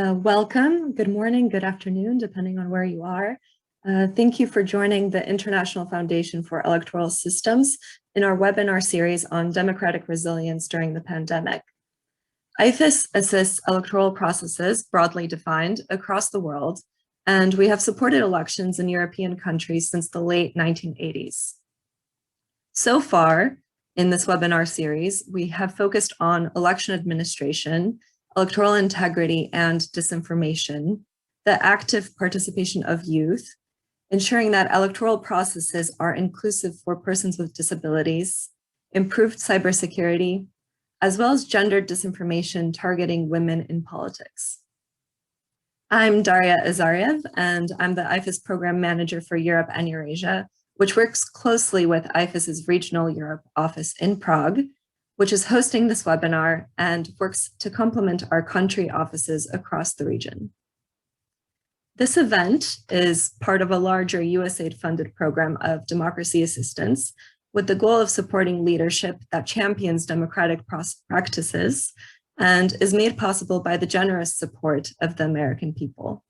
Welcome, good morning, good afternoon, depending on where you are. Thank you for joining the International Foundation for Electoral Systems in our webinar series on democratic resilience during the pandemic. IFES assists electoral processes, broadly defined, across the world, and we have supported elections in European countries since the late 1980s. So far, in this webinar series, we have focused on election administration, electoral integrity and disinformation, the active participation of youth, ensuring that electoral processes are inclusive for persons with disabilities, improved cybersecurity, as well as gendered disinformation targeting women in politics. I'm Daria Azarjew, and I'm the IFES Program Manager for Europe and Eurasia, which works closely with IFES's Regional Europe office in Prague, which is hosting this webinar and works to complement our country offices across the region. This event is part of a larger USAID-funded program of democracy assistance with the goal of supporting leadership that champions democratic practices and is made possible by the generous support of the American people.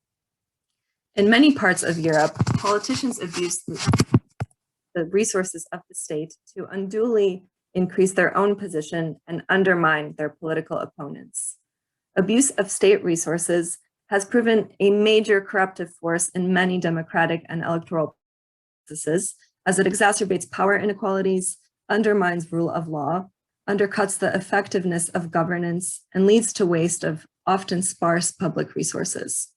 In many parts of Europe, politicians abuse the resources of the state to unduly increase their own position and undermine their political opponents. Abuse of state resources has proven a major corruptive force in many democratic and electoral processes as it exacerbates power inequalities, undermines rule of law, undercuts the effectiveness of governance, and leads to waste of often sparse public resources.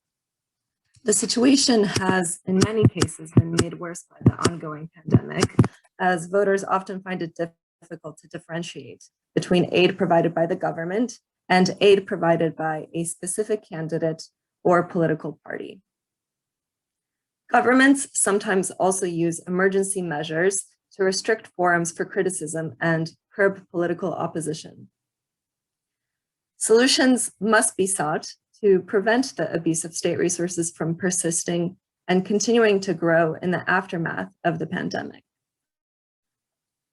The situation has, in many cases, been made worse by the ongoing pandemic, as voters often find it difficult to differentiate between aid provided by the government and aid provided by a specific candidate or political party. Governments sometimes also use emergency measures to restrict forums for criticism and curb political opposition. Solutions must be sought to prevent the abuse of state resources from persisting and continuing to grow in the aftermath of the pandemic.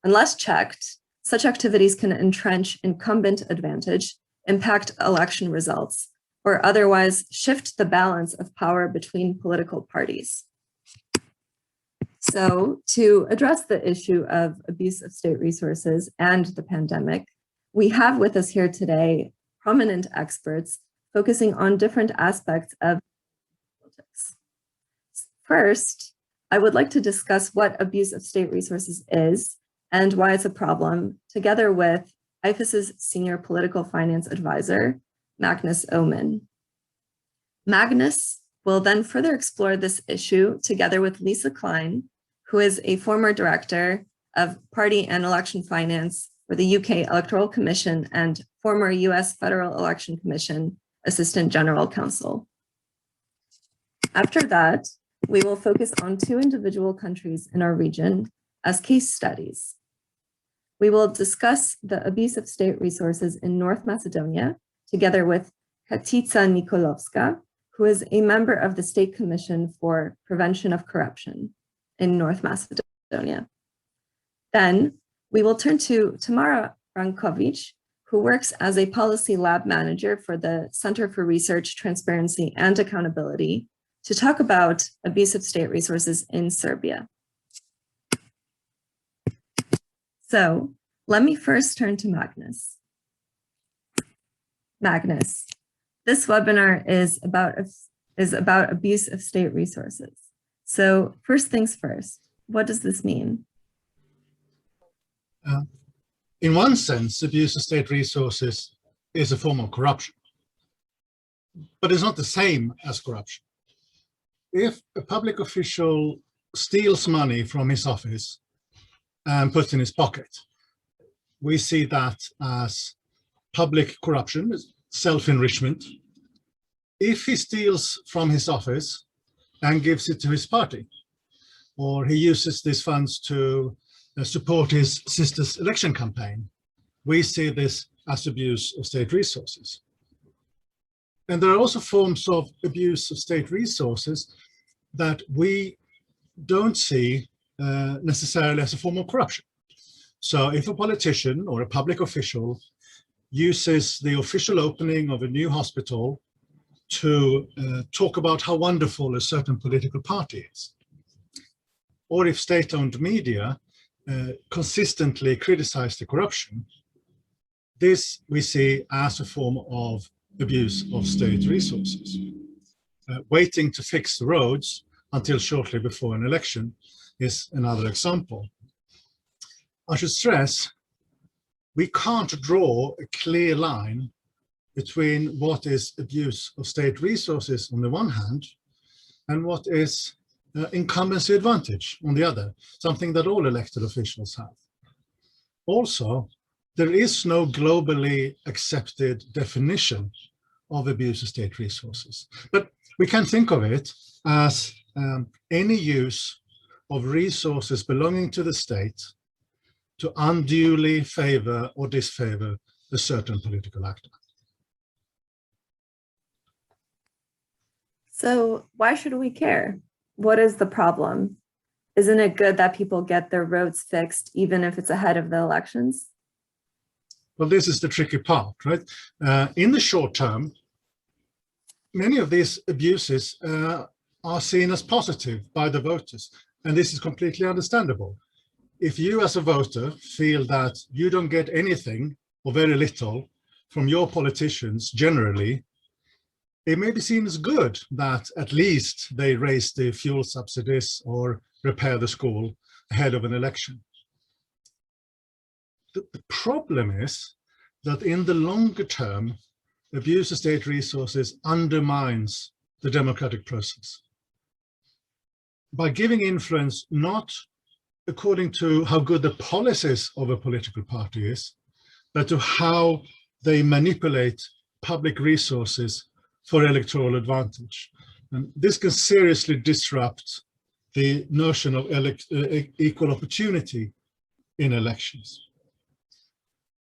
Unless checked, such activities can entrench incumbent advantage, impact election results, or otherwise shift the balance of power between political parties. So, to address the issue of abuse of state resources and the pandemic, we have with us here today prominent experts focusing on different aspects of politics. First, I would like to discuss what abuse of state resources is and why it's a problem, together with IFES's Senior Political Finance Advisor, Magnus Ohman. Magnus will then further explore this issue together with Lisa Klein, who is a former director of party and election finance for the UK Electoral Commission and former US Federal Election Commission Assistant General Counsel. After that, we will focus on two individual countries in our region as case studies. We will discuss the abuse of state resources in North Macedonia, together with Katica Nikolovska, who is a member of the State Commission for Prevention of Corruption in North Macedonia. Then we will turn to Tamara Brankovic, who works as a policy lab manager for the Center for Research, Transparency, and Accountability, to talk about abuse of state resources in Serbia. So let me first turn to Magnus. Magnus, this webinar is about abuse of state resources. So first things first, what does this mean? In one sense, abuse of state resources is a form of corruption, but it's not the same as corruption. If a public official steals money from his office and puts it in his pocket, we see that as public corruption, self-enrichment. If he steals from his office and gives it to his party, or he uses these funds to support his sister's election campaign, we see this as abuse of state resources. And there are also forms of abuse of state resources that we don't see necessarily as a form of corruption. So if a politician or a public official uses the official opening of a new hospital to talk about how wonderful a certain political party is. Or if state-owned media consistently criticize the corruption, this we see as a form of abuse of state resources. Waiting to fix the roads until shortly before an election is another example. I should stress, we can't draw a clear line between what is abuse of state resources on the one hand and what is incumbency advantage on the other, something that all elected officials have. Also, there is no globally accepted definition of abuse of state resources, but we can think of it as any use of resources belonging to the state to unduly favor or disfavor a certain political actor. So why should we care? What is the problem? Isn't it good that people get their roads fixed even if it's ahead of the elections? Well, this is the tricky part, right? In the short term, many of these abuses are seen as positive by the voters, and this is completely understandable. If you as a voter feel that you don't get anything or very little from your politicians generally, it maybe seems good that at least they raise the fuel subsidies or repair the school ahead of an election. The problem is that in the longer term, abuse of state resources undermines the democratic process. By giving influence not according to how good the policies of a political party is, but to how they manipulate public resources for electoral advantage. And this can seriously disrupt the notion of equal opportunity in elections.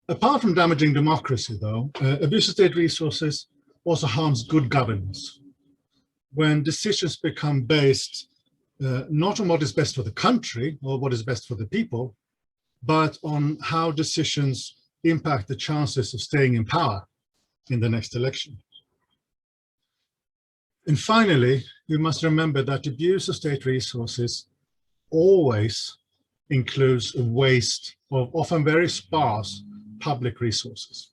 Apart from damaging democracy, though, abuse of state resources also harms good governance. When decisions become based not on what is best for the country or what is best for the people, but on how decisions impact the chances of staying in power in the next election. And finally, we must remember that abuse of state resources always includes a waste of often very sparse public resources.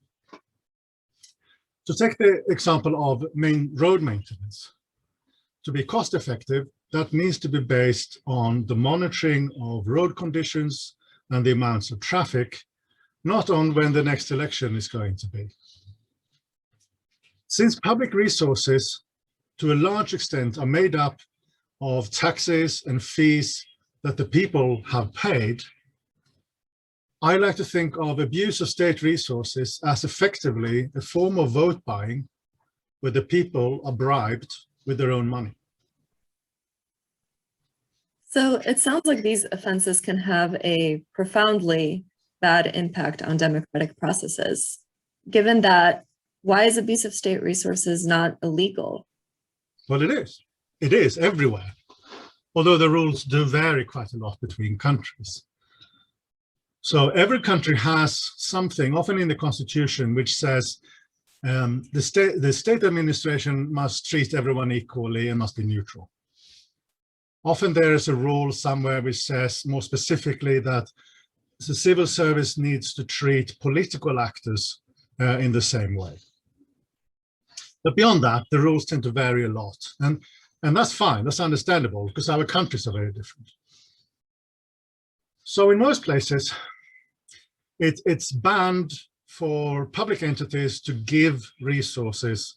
To take the example of road maintenance, to be cost effective, that needs to be based on the monitoring of road conditions and the amounts of traffic, not on when the next election is going to be. Since public resources, to a large extent, are made up of taxes and fees that the people have paid, I like to think of abuse of state resources as effectively a form of vote buying where the people are bribed with their own money. So it sounds like these offenses can have a profoundly bad impact on democratic processes. Given that, why is abuse of state resources not illegal? Well, it is. It is everywhere, although the rules do vary quite a lot between countries. So every country has something, often in the constitution, which says the state administration must treat everyone equally and must be neutral. Often there is a rule somewhere which says more specifically that the civil service needs to treat political actors in the same way. But beyond that, the rules tend to vary a lot. And that's fine, that's understandable, because our countries are very different. So in most places, it's banned for public entities to give resources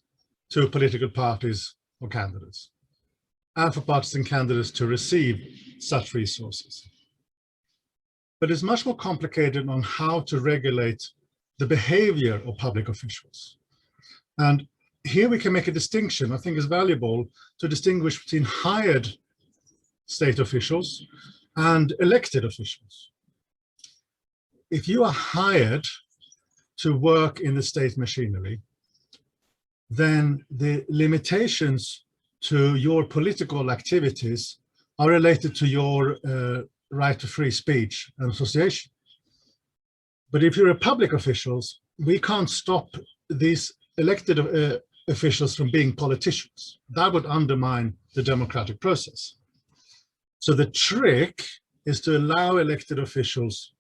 to political parties or candidates, and for parties and candidates to receive such resources. But it's much more complicated on how to regulate the behavior of public officials. And here we can make a distinction. I think it's valuable to distinguish between hired state officials and elected officials. If you are hired to work in the state machinery, then the limitations to your political activities are related to your right to free speech and association. But if you're a public officials, we can't stop these elected officials from being politicians. That would undermine the democratic process. So the trick is to allow elected officials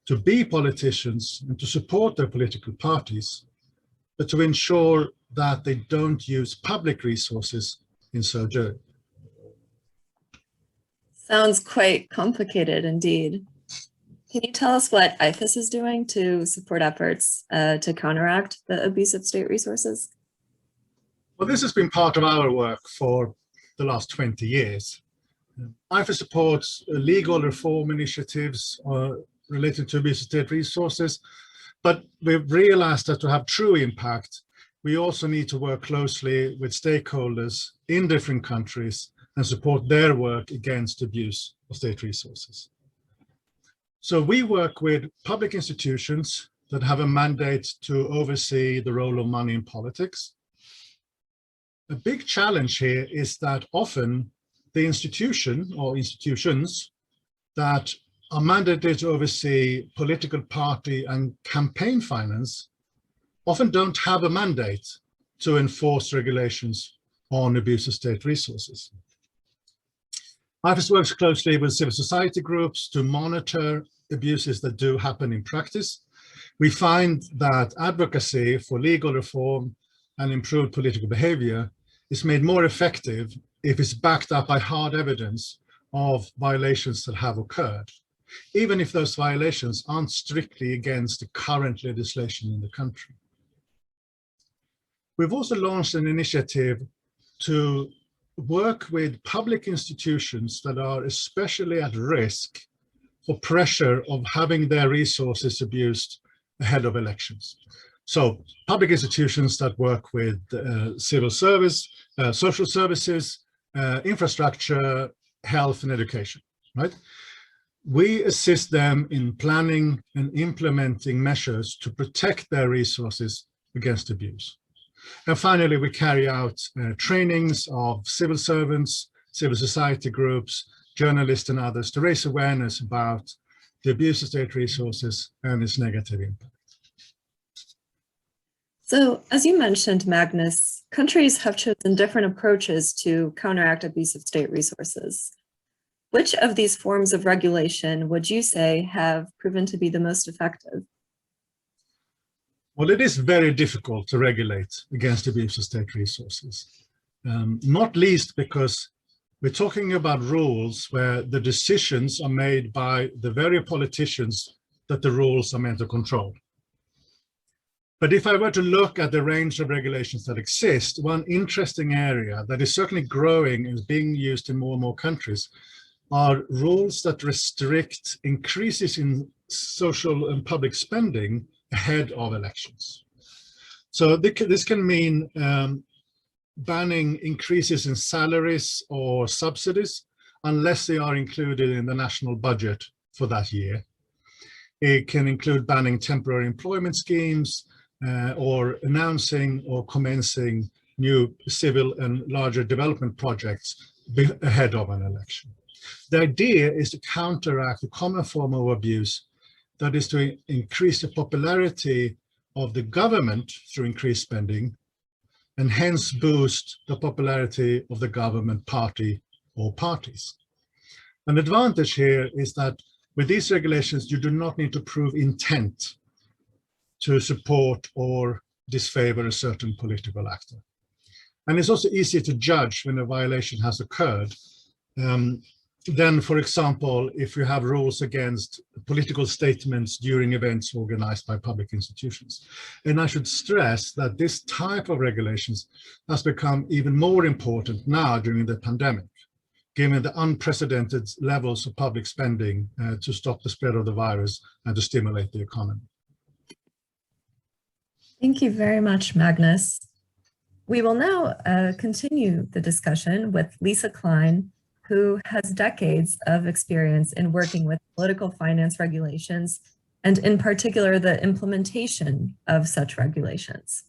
to be politicians and to support their political parties, but to ensure that they don't use public resources in so doing. Sounds quite complicated indeed. Can you tell us what IFES is doing to support efforts to counteract the abuse of state resources? Well, this has been part of our work for the last 20 years. IFES supports legal reform initiatives related to abuse of state resources, but we've realized that to have true impact, we also need to work closely with stakeholders in different countries and support their work against abuse of state resources. So we work with public institutions that have a mandate to oversee the role of money in politics. A big challenge here is that often the institution or institutions that are mandated to oversee political party and campaign finance often don't have a mandate to enforce regulations on abuse of state resources. IFES works closely with civil society groups to monitor abuses that do happen in practice. We find that advocacy for legal reform and improved political behavior is made more effective if it's backed up by hard evidence of violations that have occurred, even if those violations aren't strictly against the current legislation in the country. We've also launched an initiative to work with public institutions that are especially at risk for pressure of having their resources abused ahead of elections. So public institutions that work with civil service, social services, infrastructure, health and education, right? We assist them in planning and implementing measures to protect their resources against abuse. And finally, we carry out trainings of civil servants, civil society groups, journalists and others to raise awareness about the abuse of state resources and its negative impact. So, as you mentioned, Magnus, countries have chosen different approaches to counteract abuse of state resources. Which of these forms of regulation would you say have proven to be the most effective? Well, it is very difficult to regulate against abuse of state resources, not least because we're talking about rules where the decisions are made by the very politicians that the rules are meant to control. But if I were to look at the range of regulations that exist, one interesting area that is certainly growing and is being used in more and more countries are rules that restrict increases in social and public spending ahead of elections. So this can mean banning increases in salaries or subsidies unless they are included in the national budget for that year. It can include banning temporary employment schemes or announcing or commencing new civil and larger development projects ahead of an election. The idea is to counteract a common form of abuse, that is to increase the popularity of the government through increased spending, and hence boost the popularity of the government party or parties. An advantage here is that with these regulations, you do not need to prove intent to support or disfavor a certain political actor. And it's also easier to judge when a violation has occurred. Then, for example, if you have rules against political statements during events organized by public institutions. And I should stress that this type of regulations has become even more important now during the pandemic, given the unprecedented levels of public spending to stop the spread of the virus and to stimulate the economy. Thank you very much, Magnus. We will now continue the discussion with Lisa Klein, who has decades of experience in working with political finance regulations, and in particular, the implementation of such regulations.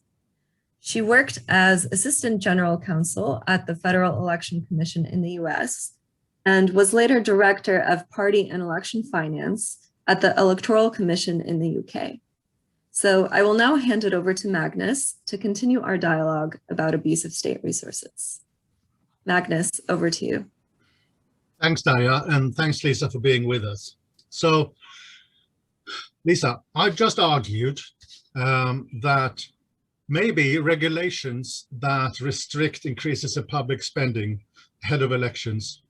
She worked as Assistant General Counsel at the Federal Election Commission in the US, and was later Director of Party and Election Finance at the Electoral Commission in the UK. So I will now hand it over to Magnus to continue our dialogue about abusive state resources. Magnus, over to you. Thanks, Daria, and thanks, Lisa, for being with us. So, Lisa, I've just argued that maybe regulations that restrict increases of public spending ahead of elections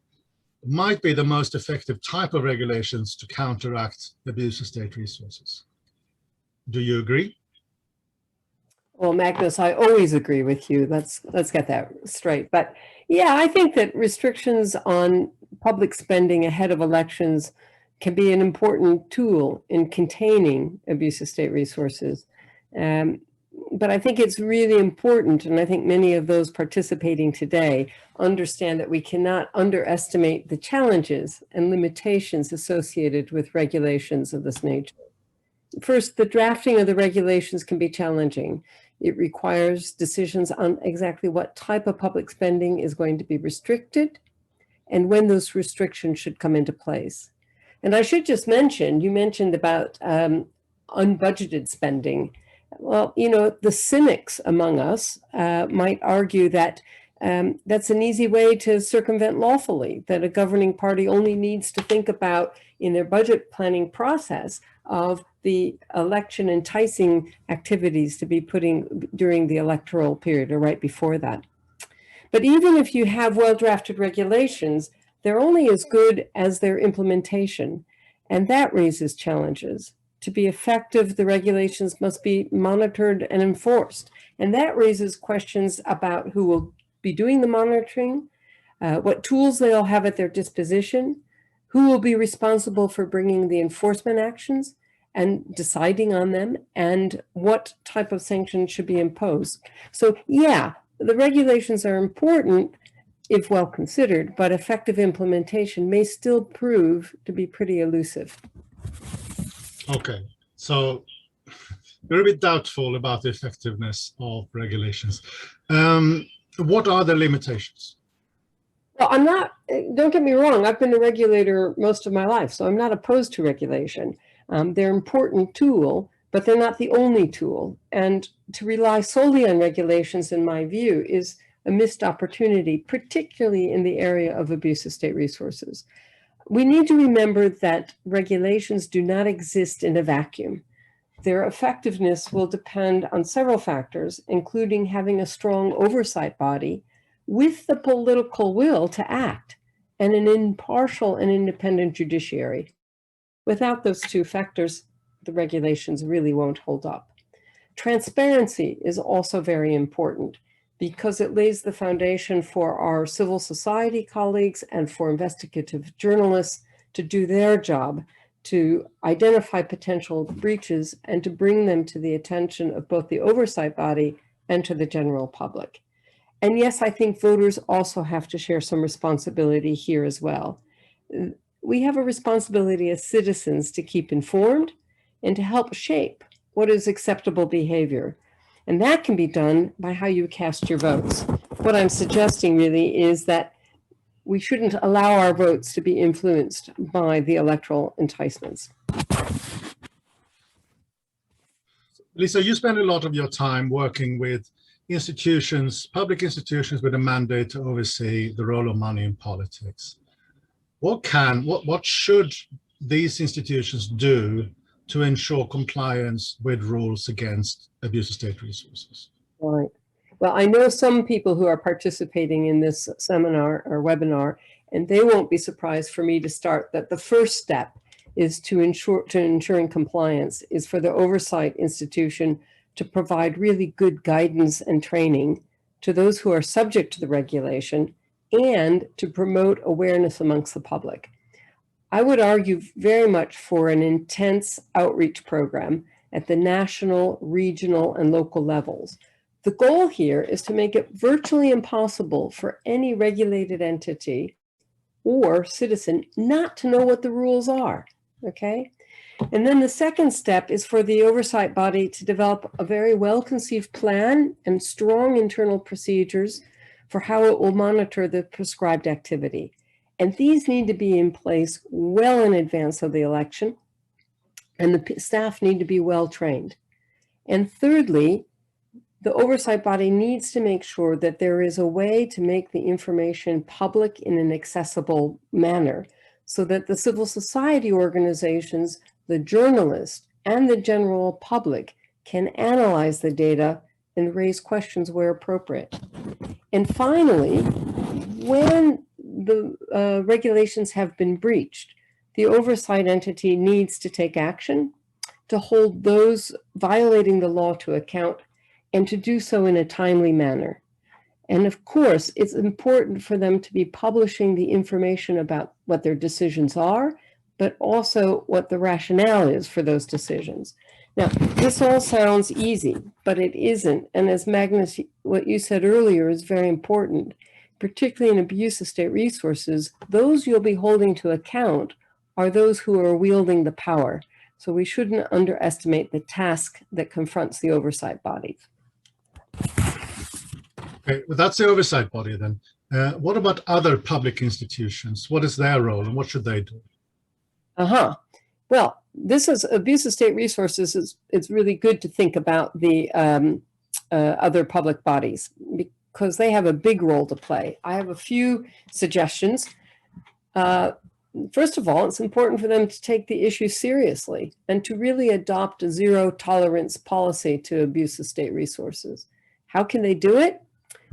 might be the most effective type of regulations to counteract abuse of state resources. Do you agree? Well, Magnus, I always agree with you. Let's get that straight. But yeah, I think that restrictions on public spending ahead of elections can be an important tool in containing abuse of state resources. But I think it's really important, and I think many of those participating today understand that we cannot underestimate the challenges and limitations associated with regulations of this nature. First, the drafting of the regulations can be challenging. It requires decisions on exactly what type of public spending is going to be restricted and when those restrictions should come into place. And I should just mention, you mentioned about unbudgeted spending. Well, you know, the cynics among us might argue that that's an easy way to circumvent lawfully, that a governing party only needs to think about in their budget planning process of the election enticing activities to be putting during the electoral period or right before that. But even if you have well-drafted regulations, they're only as good as their implementation, and that raises challenges. To be effective, the regulations must be monitored and enforced. And that raises questions about who will be doing the monitoring, what tools they'll have at their disposition, who will be responsible for bringing the enforcement actions and deciding on them, and what type of sanctions should be imposed. So yeah, the regulations are important if well considered, but effective implementation may still prove to be pretty elusive. Okay, so you're a bit doubtful about the effectiveness of regulations. What are the limitations? Well, I'm not, don't get me wrong, I've been a regulator most of my life, so I'm not opposed to regulation. They're an important tool, but they're not the only tool. And to rely solely on regulations, in my view, is a missed opportunity, particularly in the area of abuse of state resources. We need to remember that regulations do not exist in a vacuum. Their effectiveness will depend on several factors, including having a strong oversight body with the political will to act and an impartial and independent judiciary. Without those two factors, the regulations really won't hold up. Transparency is also very important because it lays the foundation for our civil society colleagues and for investigative journalists to do their job, to identify potential breaches and to bring them to the attention of both the oversight body and to the general public. And yes, I think voters also have to share some responsibility here as well. We have a responsibility as citizens to keep informed and to help shape what is acceptable behavior. And that can be done by how you cast your votes. What I'm suggesting really is that we shouldn't allow our votes to be influenced by the electoral enticements. Lisa, you spend a lot of your time working with institutions, public institutions with a mandate to oversee the role of money in politics. What should these institutions do to ensure compliance with rules against abuse of state resources? Right. Well, I know some people who are participating in this seminar or webinar, and they won't be surprised for me to start that the first step is to ensuring compliance is for the oversight institution to provide really good guidance and training to those who are subject to the regulation and to promote awareness amongst the public. I would argue very much for an intense outreach program at the national, regional, and local levels. The goal here is to make it virtually impossible for any regulated entity or citizen not to know what the rules are, okay? And then the second step is for the oversight body to develop a very well-conceived plan and strong internal procedures for how it will monitor the prescribed activity. And these need to be in place well in advance of the election, and the staff need to be well trained. And thirdly, the oversight body needs to make sure that there is a way to make the information public in an accessible manner so that the civil society organizations, the journalists, and the general public can analyze the data and raise questions where appropriate. And finally, when the regulations have been breached, the oversight entity needs to take action to hold those violating the law to account and to do so in a timely manner. And of course, it's important for them to be publishing the information about what their decisions are, but also what the rationale is for those decisions. Now, this all sounds easy, but it isn't. And as Magnus, what you said earlier is very important, particularly in abuse of state resources. Those you'll be holding to account are those who are wielding the power. So we shouldn't underestimate the task that confronts the oversight bodies. Okay, well, that's the oversight body then. What about other public institutions? What is their role and what should they do? Well, this is abuse of state resources. It's really good to think about the other public bodies because they have a big role to play. I have a few suggestions. First of all, it's important for them to take the issue seriously and to really adopt a zero tolerance policy to abuse of state resources. How can they do it?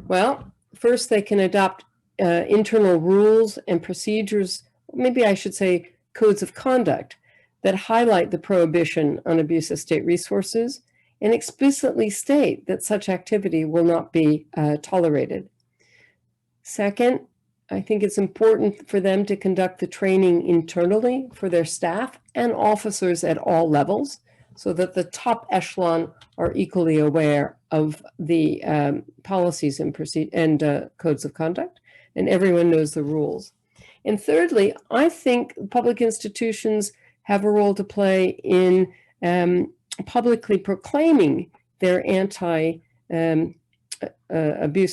Well, first they can adopt internal rules and procedures, maybe I should say codes of conduct, that highlight the prohibition on abuse of state resources and explicitly state that such activity will not be tolerated. Second, I think it's important for them to conduct the training internally for their staff and officers at all levels so that the top echelon are equally aware of the policies and codes of conduct, and everyone knows the rules. And thirdly, I think public institutions have a role to play in publicly proclaiming their anti-abuse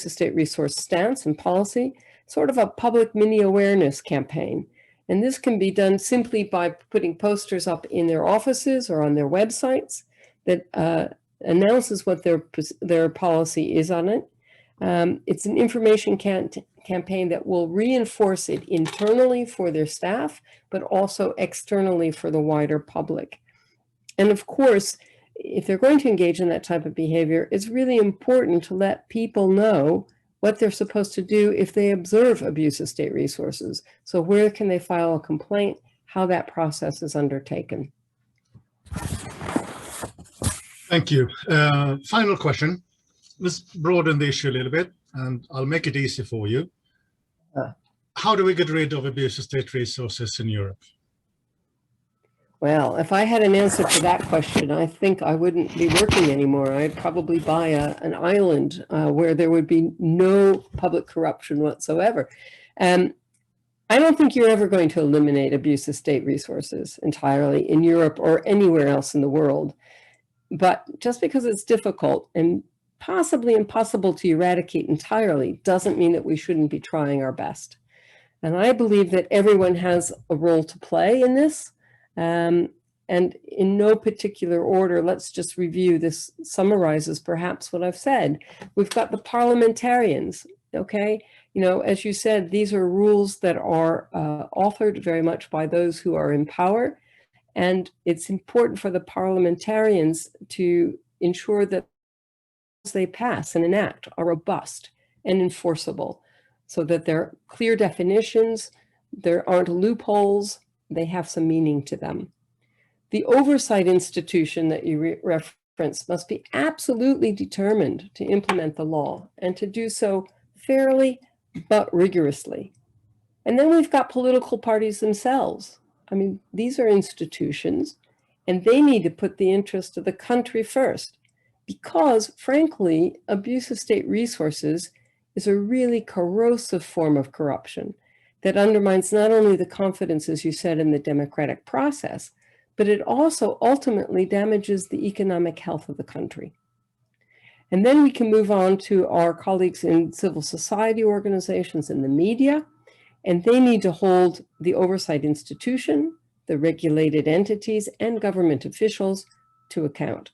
of state resource stance and policy, sort of a public mini awareness campaign. And this can be done simply by putting posters up in their offices or on their websites that announces what their policy is on it. It's an information campaign that will reinforce it internally for their staff, but also externally for the wider public. And of course, if they're going to engage in that type of behavior, it's really important to let people know what they're supposed to do if they observe abuse of state resources. So where can they file a complaint, how that process is undertaken. Thank you. Final question. Let's broaden the issue a little bit, and I'll make it easy for you. How do we get rid of abuse of state resources in Europe? Well, if I had an answer to that question, I think I wouldn't be working anymore. I'd probably buy an island where there would be no public corruption whatsoever. I don't think you're ever going to eliminate abuse of state resources entirely in Europe or anywhere else in the world. But just because it's difficult and possibly impossible to eradicate entirely doesn't mean that we shouldn't be trying our best. And I believe that everyone has a role to play in this. And in no particular order, let's just review. This summarizes perhaps what I've said. We've got the parliamentarians, okay? You know, as you said, these are rules that are authored very much by those who are in power. And it's important for the parliamentarians to ensure that they pass and enact are robust and enforceable so that there are clear definitions, there aren't loopholes, they have some meaning to them. The oversight institution that you referenced must be absolutely determined to implement the law and to do so fairly but rigorously. And then we've got political parties themselves. I mean, these are institutions and they need to put the interest of the country first because, frankly, abuse of state resources is a really corrosive form of corruption that undermines not only the confidence, as you said, in the democratic process, but it also ultimately damages the economic health of the country. And then we can move on to our colleagues in civil society organizations and the media, and they need to hold the oversight institution, the regulated entities, and government officials to account.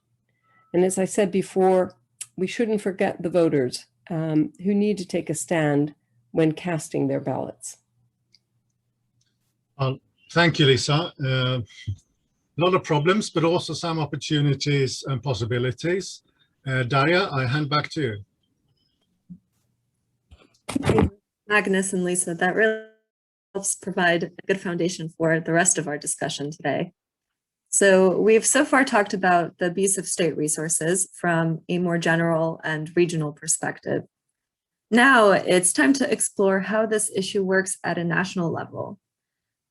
And as I said before, we shouldn't forget the voters who need to take a stand when casting their ballots. Well, thank you, Lisa. A lot of problems, but also some opportunities and possibilities. Daria, I hand back to you. Magnus and Lisa, that really helps provide a good foundation for the rest of our discussion today. So we've so far talked about the abuse of state resources from a more general and regional perspective. Now it's time to explore how this issue works at a national level.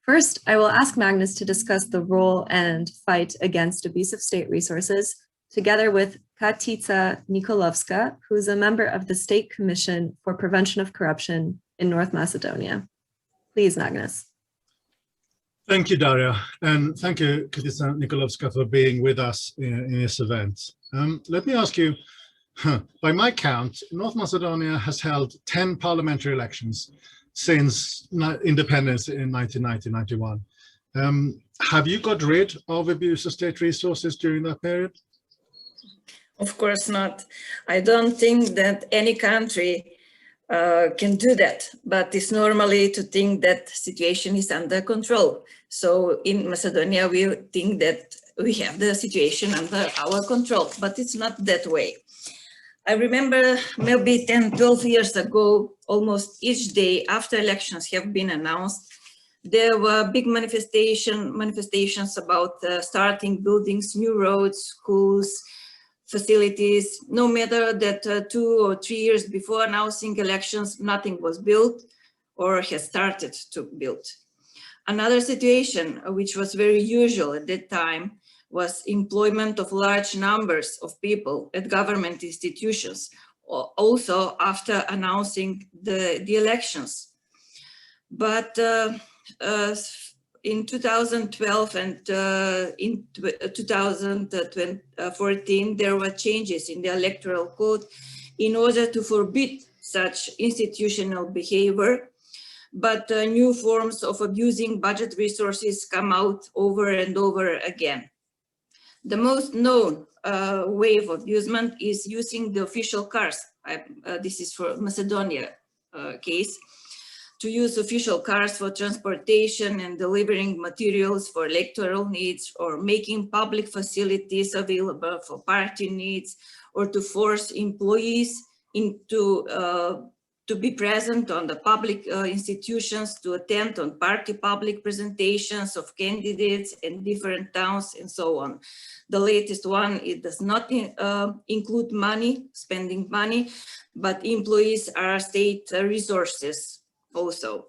First, I will ask Magnus to discuss the role and fight against abuse of state resources, together with Katica Nikolovska, who is a member of the State Commission for Prevention of Corruption in North Macedonia. Please, Magnus. Thank you, Daria, and thank you, Katica Nikolovska, for being with us in this event. Let me ask you, by my count, North Macedonia has held 10 parliamentary elections since independence in 1990-91. Have you got rid of abuse of state resources during that period? Of course not. I don't think that any country can do that, but it's normally to think that situation is under control. So in Macedonia, we think that we have the situation under our control, but it's not that way. I remember maybe 10, 12 years ago, almost each day after elections have been announced, there were big manifestations about starting buildings, new roads, schools, facilities. No matter that 2 or 3 years before announcing elections, nothing was built or has started to build. Another situation, which was very usual at that time, was employment of large numbers of people at government institutions, also after announcing the elections. But in 2012 and in 2014, there were changes in the Electoral Code in order to forbid such institutional behavior. But new forms of abusing budget resources come out over and over again. The most known way of abusement is using the official cars. This is for Macedonia case, to use official cars for transportation and delivering materials for electoral needs, or making public facilities available for party needs, or to force employees to be present on the public institutions, to attend on party public presentations of candidates in different towns, and so on. The latest one, it does not include money, spending money, but employees are state resources also.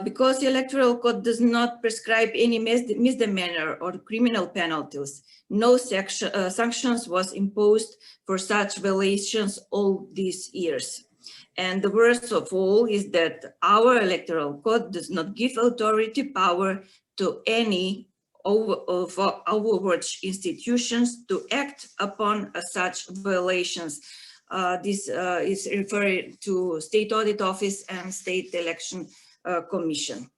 Because the Electoral Code does not prescribe any misdemeanor or criminal penalties, no sanctions was imposed for such violations all these years. And the worst of all is that our Electoral Code does not give authority power to any overwatch institutions to act upon such violations. This is referred to State Audit Office and State Election Commission.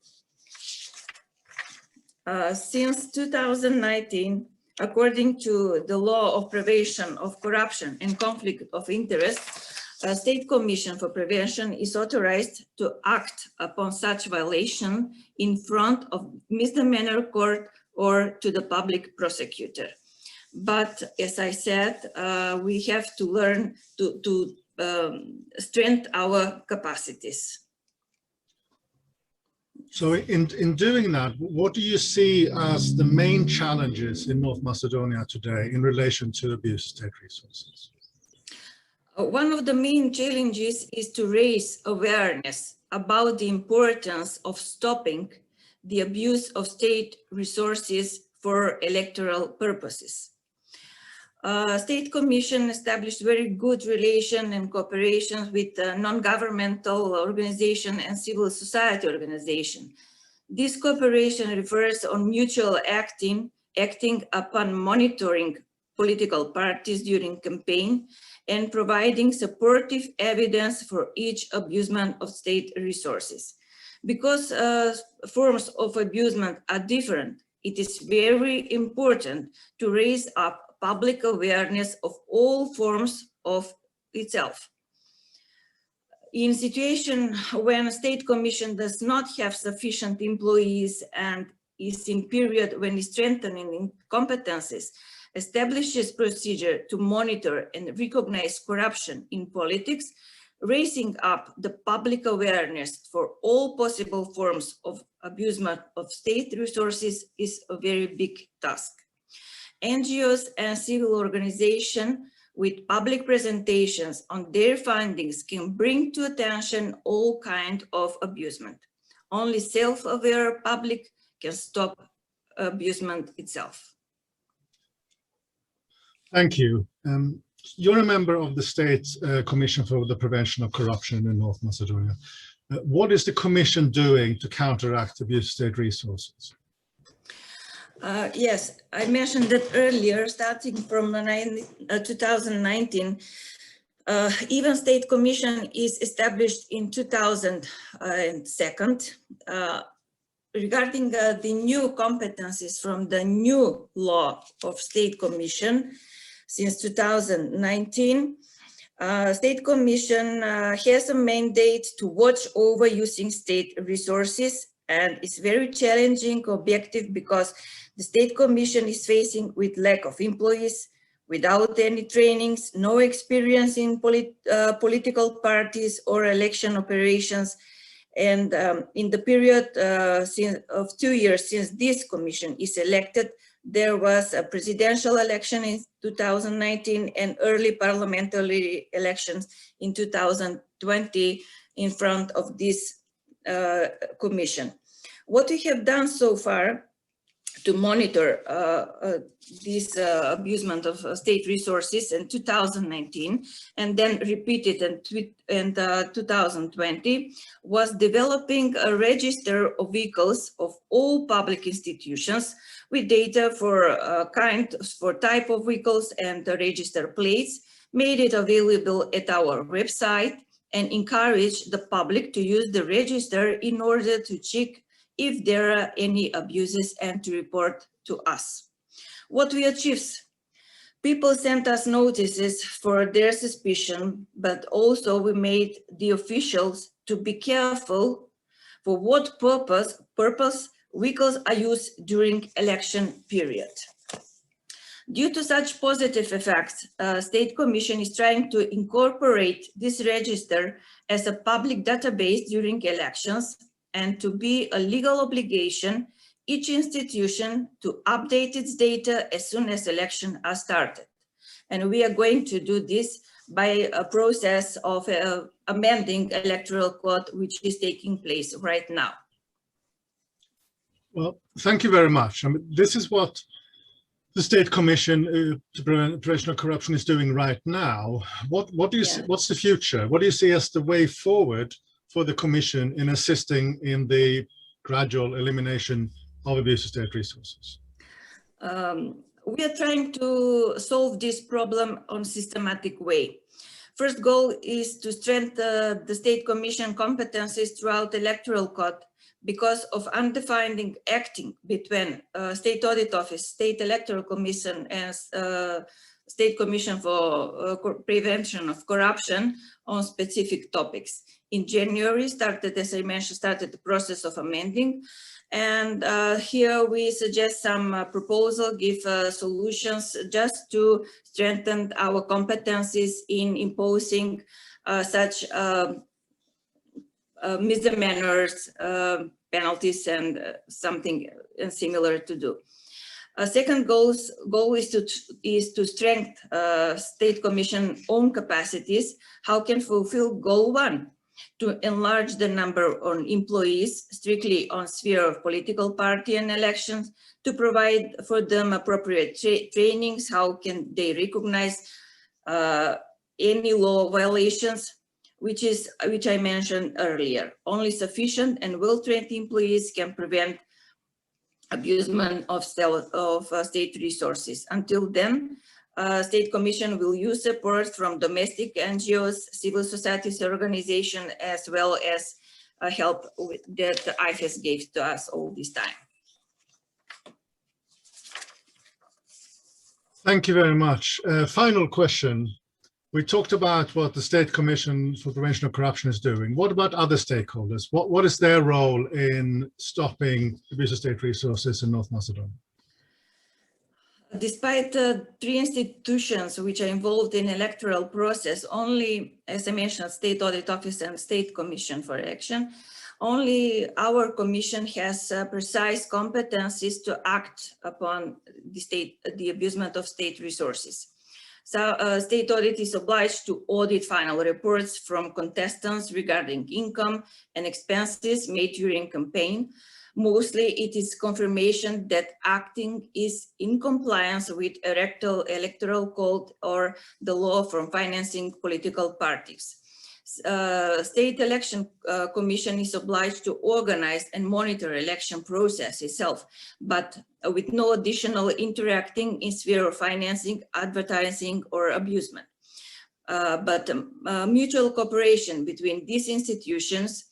Since 2019, according to the Law of Prevention of Corruption and Conflict of Interest, a State Commission for Prevention is authorized to act upon such violation in front of misdemeanor court or to the public prosecutor. But as I said, we have to learn to strengthen our capacities. So in doing that, what do you see as the main challenges in North Macedonia today in relation to abuse of state resources? One of the main challenges is to raise awareness about the importance of stopping the abuse of state resources for electoral purposes. State Commission established very good relation and cooperation with non-governmental organization and civil society organization. This cooperation refers on mutual acting upon monitoring political parties during campaign and providing supportive evidence for each abusement of state resources. Because forms of abusement are different, it is very important to raise up public awareness of all forms of itself. In a situation when a state commission does not have sufficient employees and is in period when it's strengthening competencies, establishes procedure to monitor and recognize corruption in politics, raising up the public awareness for all possible forms of abusement of state resources is a very big task. NGOs and civil organizations with public presentations on their findings can bring to attention all kinds of abusement. Only self-aware public can stop abusement itself. Thank you. You're a member of the State Commission for the Prevention of Corruption in North Macedonia. What is the Commission doing to counteract abuse of state resources? Yes, I mentioned that earlier, starting from 2019, even State Commission is established in 2002. Regarding the new competencies from the new law of State Commission, since 2019, State Commission has a mandate to watch over using state resources, and it's very challenging objective because the State Commission is facing with lack of employees, without any trainings, no experience in political parties or election operations. And in the period of 2 years since this commission is elected, there was a presidential election in 2019 and early parliamentary elections in 2020 in front of this commission. What we have done so far to monitor this abusement of state resources in 2019 and then repeated in 2020 was developing a register of vehicles of all public institutions with data for type of vehicles and the register plates, made it available at our website, and encourage the public to use the register in order to check if there are any abuses and to report to us. What we achieved: people sent us notices for their suspicion, but also we made the officials to be careful for what purpose vehicles are used during election period. Due to such positive effects, State Commission is trying to incorporate this register as a public database during elections, and to be a legal obligation, each institution to update its data as soon as elections are started. And we are going to do this by a process of amending Electoral Code, which is taking place right now. Well, thank you very much. I mean, this is what the State Commission to Prevention of Corruption is doing right now. What do you see, what's the future? What do you see as the way forward for the Commission in assisting in the gradual elimination of abuse of state resources? We are trying to solve this problem on a systematic way. First goal is to strengthen the State Commission competencies throughout the Electoral Code because of undefined acting between State Audit Office, State Electoral Commission, and State Commission for Prevention of Corruption on specific topics. In January, as I mentioned, started the process of amending. And here we suggest some proposal, give solutions just to strengthen our competencies in imposing such misdemeanors, penalties, and something similar to do. A second goal is to strengthen State Commission own capacities. How can fulfill goal 1? To enlarge the number of employees strictly on sphere of political party and elections, to provide for them appropriate trainings. How can they recognize any law violations, which I mentioned earlier. Only sufficient and well-trained employees can prevent abusement of state resources. Until then, State Commission will use support from domestic NGOs, civil society organizations, as well as help that the IFES gave to us all this time. Thank you very much. Final question. We talked about what the State Commission for Prevention of Corruption is doing. What about other stakeholders? What is their role in stopping abuse of state resources in North Macedonia? Despite the three institutions which are involved in electoral process, only, as I mentioned, State Audit Office and State Commission for Action, only our commission has precise competencies to act upon the abusement of state resources. So state audit is obliged to audit final reports from contestants regarding income and expenses made during campaign. Mostly it is confirmation that acting is in compliance with electoral code or the law from financing political parties. State Election Commission is obliged to organize and monitor election process itself, but with no additional interacting in sphere of financing, advertising, or abusement. But mutual cooperation between these institutions,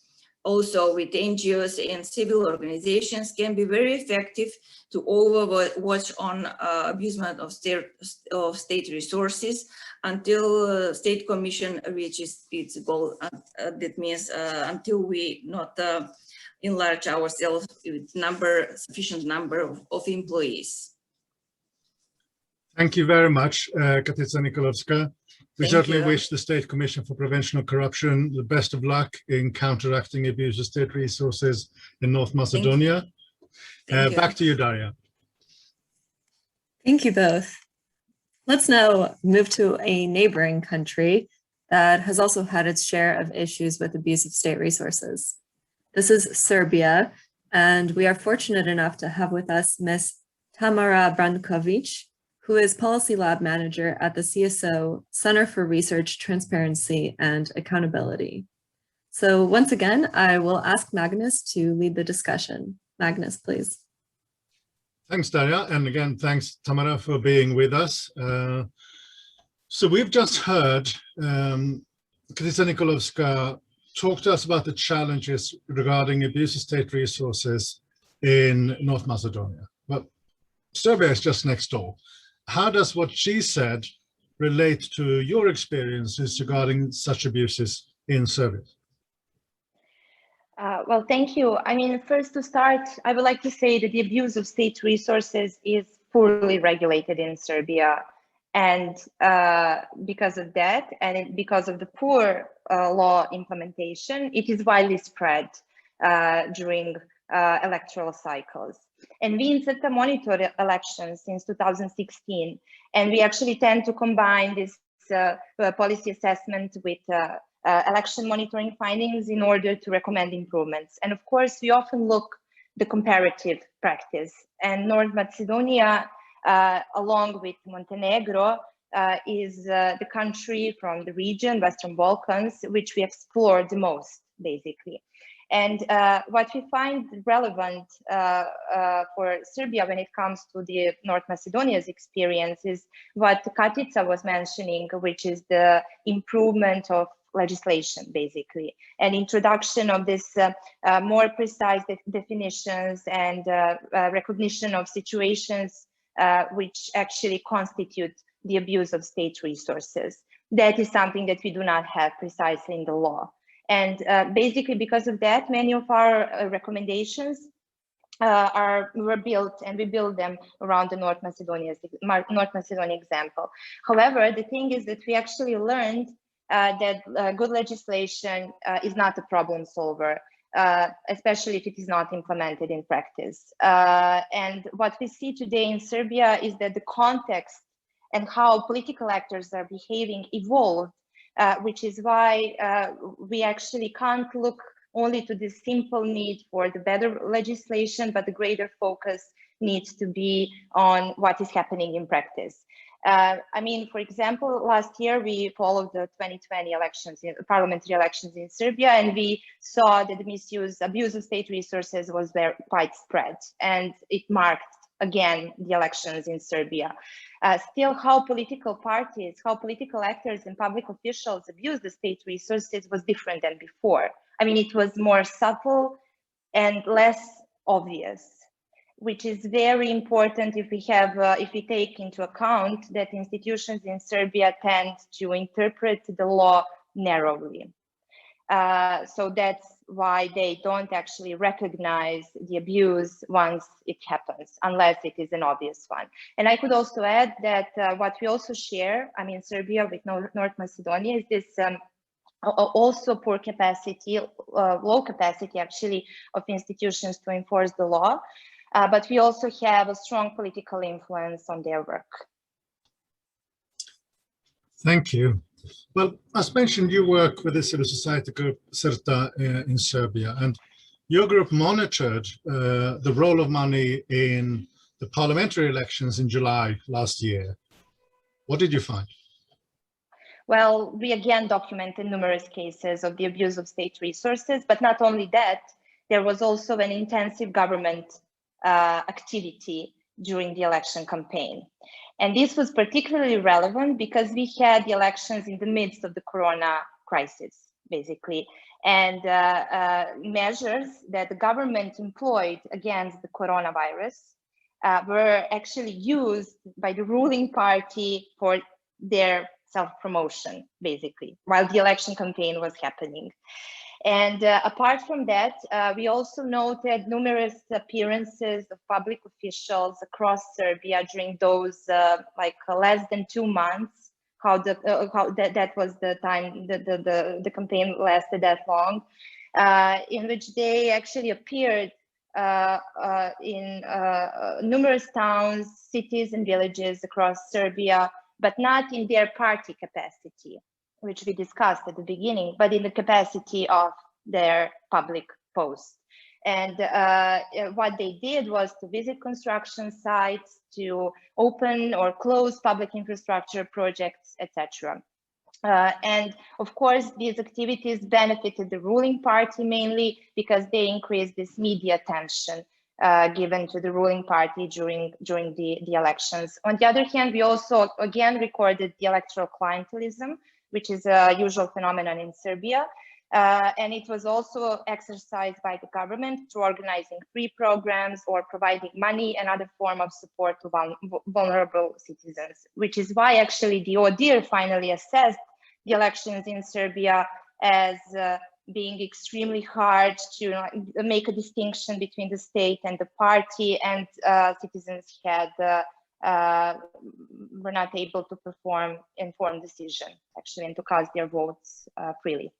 also with NGOs and civil organizations, can be very effective to overwatch on abusement of state resources until State Commission reaches its goal. That means until we not enlarge ourselves with sufficient number of employees. Thank you very much, Katica Nikolovska. We certainly you. wish the State Commission for Prevention of Corruption the best of luck in counteracting abuse of state resources in North Macedonia. Back to you, Daria. Thank you both. Let's now move to a neighboring country that has also had its share of issues with abuse of state resources. This is Serbia, and we are fortunate enough to have with us Ms. Tamara Brankovic, who is Policy Lab Manager at the CSO Center for Research, Transparency, and Accountability. So once again, I will ask Magnus to lead the discussion. Magnus, please. Thanks, Daria. And again, thanks, Tamara, for being with us. So we've just heard Katica Nikolovska talk to us about the challenges regarding abuse of state resources in North Macedonia. But Serbia is just next door. How does what she said relate to your experiences regarding such abuses in Serbia? Well, thank you. I mean, first to start, I would like to say that the abuse of state resources is poorly regulated in Serbia. And because of that, and because of the poor law implementation, it is widely spread during electoral cycles. And we in SETA monitor elections since 2016, and we actually tend to combine this policy assessment with election monitoring findings in order to recommend improvements. And of course, we often look the comparative practice. And North Macedonia, along with Montenegro, is the country from the region, Western Balkans, which we explored the most, basically. And what we find relevant for Serbia when it comes to the North Macedonia's experience is what Katica was mentioning, which is the improvement of legislation, basically, and introduction of this more precise definitions and recognition of situations which actually constitute the abuse of state resources. That is something that we do not have precisely in the law. And basically because of that, many of our recommendations were built, and we build them around the North Macedonia example. However, the thing is that we actually learned that good legislation is not a problem solver, especially if it is not implemented in practice. And what we see today in Serbia is that the context and how political actors are behaving evolved, which is why we actually can't look only to the simple need for the better legislation, but the greater focus needs to be on what is happening in practice. I mean, for example, last year we followed the 2020 elections, parliamentary elections in Serbia, and we saw that the abuse of state resources was very widespread, and it marked again the elections in Serbia. Still, how political parties, how political actors and public officials abuse the state resources was different than before. I mean, it was more subtle and less obvious. which is very important if we take into account that institutions in Serbia tend to interpret the law narrowly. So that's why they don't actually recognize the abuse once it happens, unless it is an obvious one. And I could also add that what we also share, I mean, Serbia with North Macedonia, is this also poor capacity, low capacity actually of institutions to enforce the law. But we also have a strong political influence on their work. Thank you. Well, as mentioned, you work with the civil society group CERTA in Serbia, and your group monitored the role of money in the parliamentary elections in July last year. What did you find? Well, we again documented numerous cases of the abuse of state resources, but not only that, there was also an intensive government activity during the election campaign. And this was particularly relevant because we had the elections in the midst of the corona crisis, basically. And measures that the government employed against the coronavirus were actually used by the ruling party for their self-promotion, basically, while the election campaign was happening. And apart from that, we also noted numerous appearances of public officials across Serbia during those like less than 2 months. That was the time the campaign lasted that long, in which they actually appeared in numerous towns, cities, and villages across Serbia, but not in their party capacity, which we discussed at the beginning, but in the capacity of their public posts. And what they did was to visit construction sites, to open or close public infrastructure projects, etc. And of course, these activities benefited the ruling party mainly because they increased this media attention given to the ruling party during the elections. On the other hand, we also again recorded the electoral clientelism, which is a usual phenomenon in Serbia. And it was also exercised by the government through organizing free programs or providing money and other form of support to vulnerable citizens, which is why actually the ODIHR finally assessed the elections in Serbia as being extremely hard to make a distinction between the state and the party, and citizens were not able to perform informed decision actually and to cast their votes freely.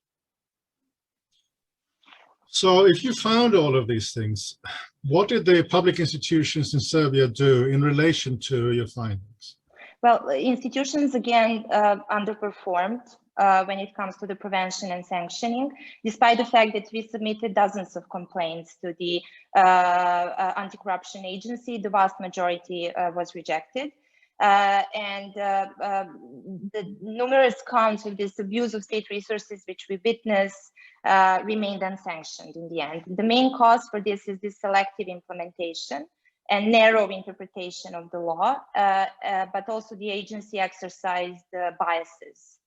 So if you found all of these things, what did the public institutions in Serbia do in relation to your findings? Well, institutions again underperformed when it comes to the prevention and sanctioning, despite the fact that we submitted dozens of complaints to the anti-corruption agency. The vast majority was rejected. And the numerous counts of this abuse of state resources which we witnessed remained unsanctioned in the end. The main cause for this is this selective implementation and narrow interpretation of the law, but also the agency exercised biases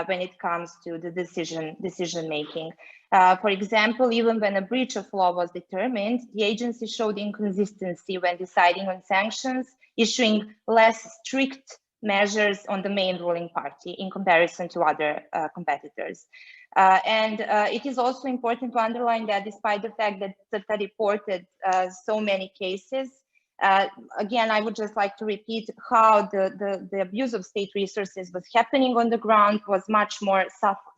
when it comes to the decision making. For example, even when a breach of law was determined, the agency showed inconsistency when deciding on sanctions, issuing less strict measures on the main ruling party in comparison to other competitors. And it is also important to underline that despite the fact that CERTA reported so many cases, again, I would just like to repeat how the abuse of state resources was happening on the ground was much more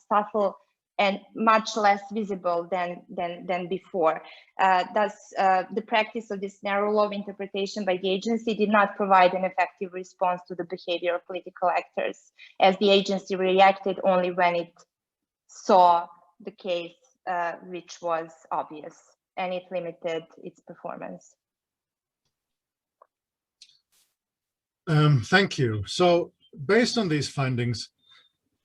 subtle and much less visible than before. Thus, the practice of this narrow law interpretation by the agency did not provide an effective response to the behavior of political actors, as the agency reacted only when it saw the case which was obvious, and it limited its performance. Thank you. So based on these findings,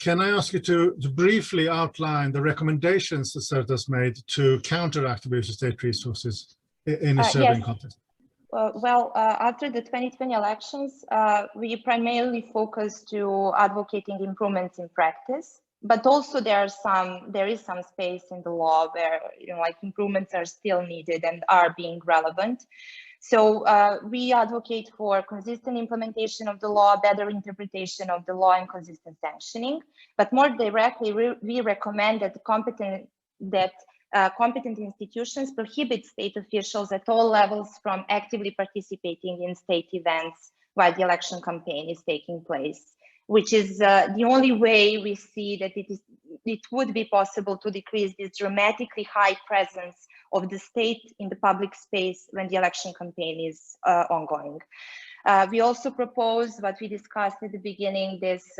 can I ask you to briefly outline the recommendations that CERTA has made to counteract abuse of state resources in a Serbian context? Well, after the 2020 elections, we primarily focused to advocating improvements in practice, but also there is some space in the law where like improvements are still needed and are being relevant. So we advocate for consistent implementation of the law, better interpretation of the law, and consistent sanctioning. But more directly, we recommend that competent institutions prohibit state officials at all levels from actively participating in state events while the election campaign is taking place, which is the only way we see that it would be possible to decrease this dramatically high presence of the state in the public space when the election campaign is ongoing. We also propose what we discussed at the beginning, this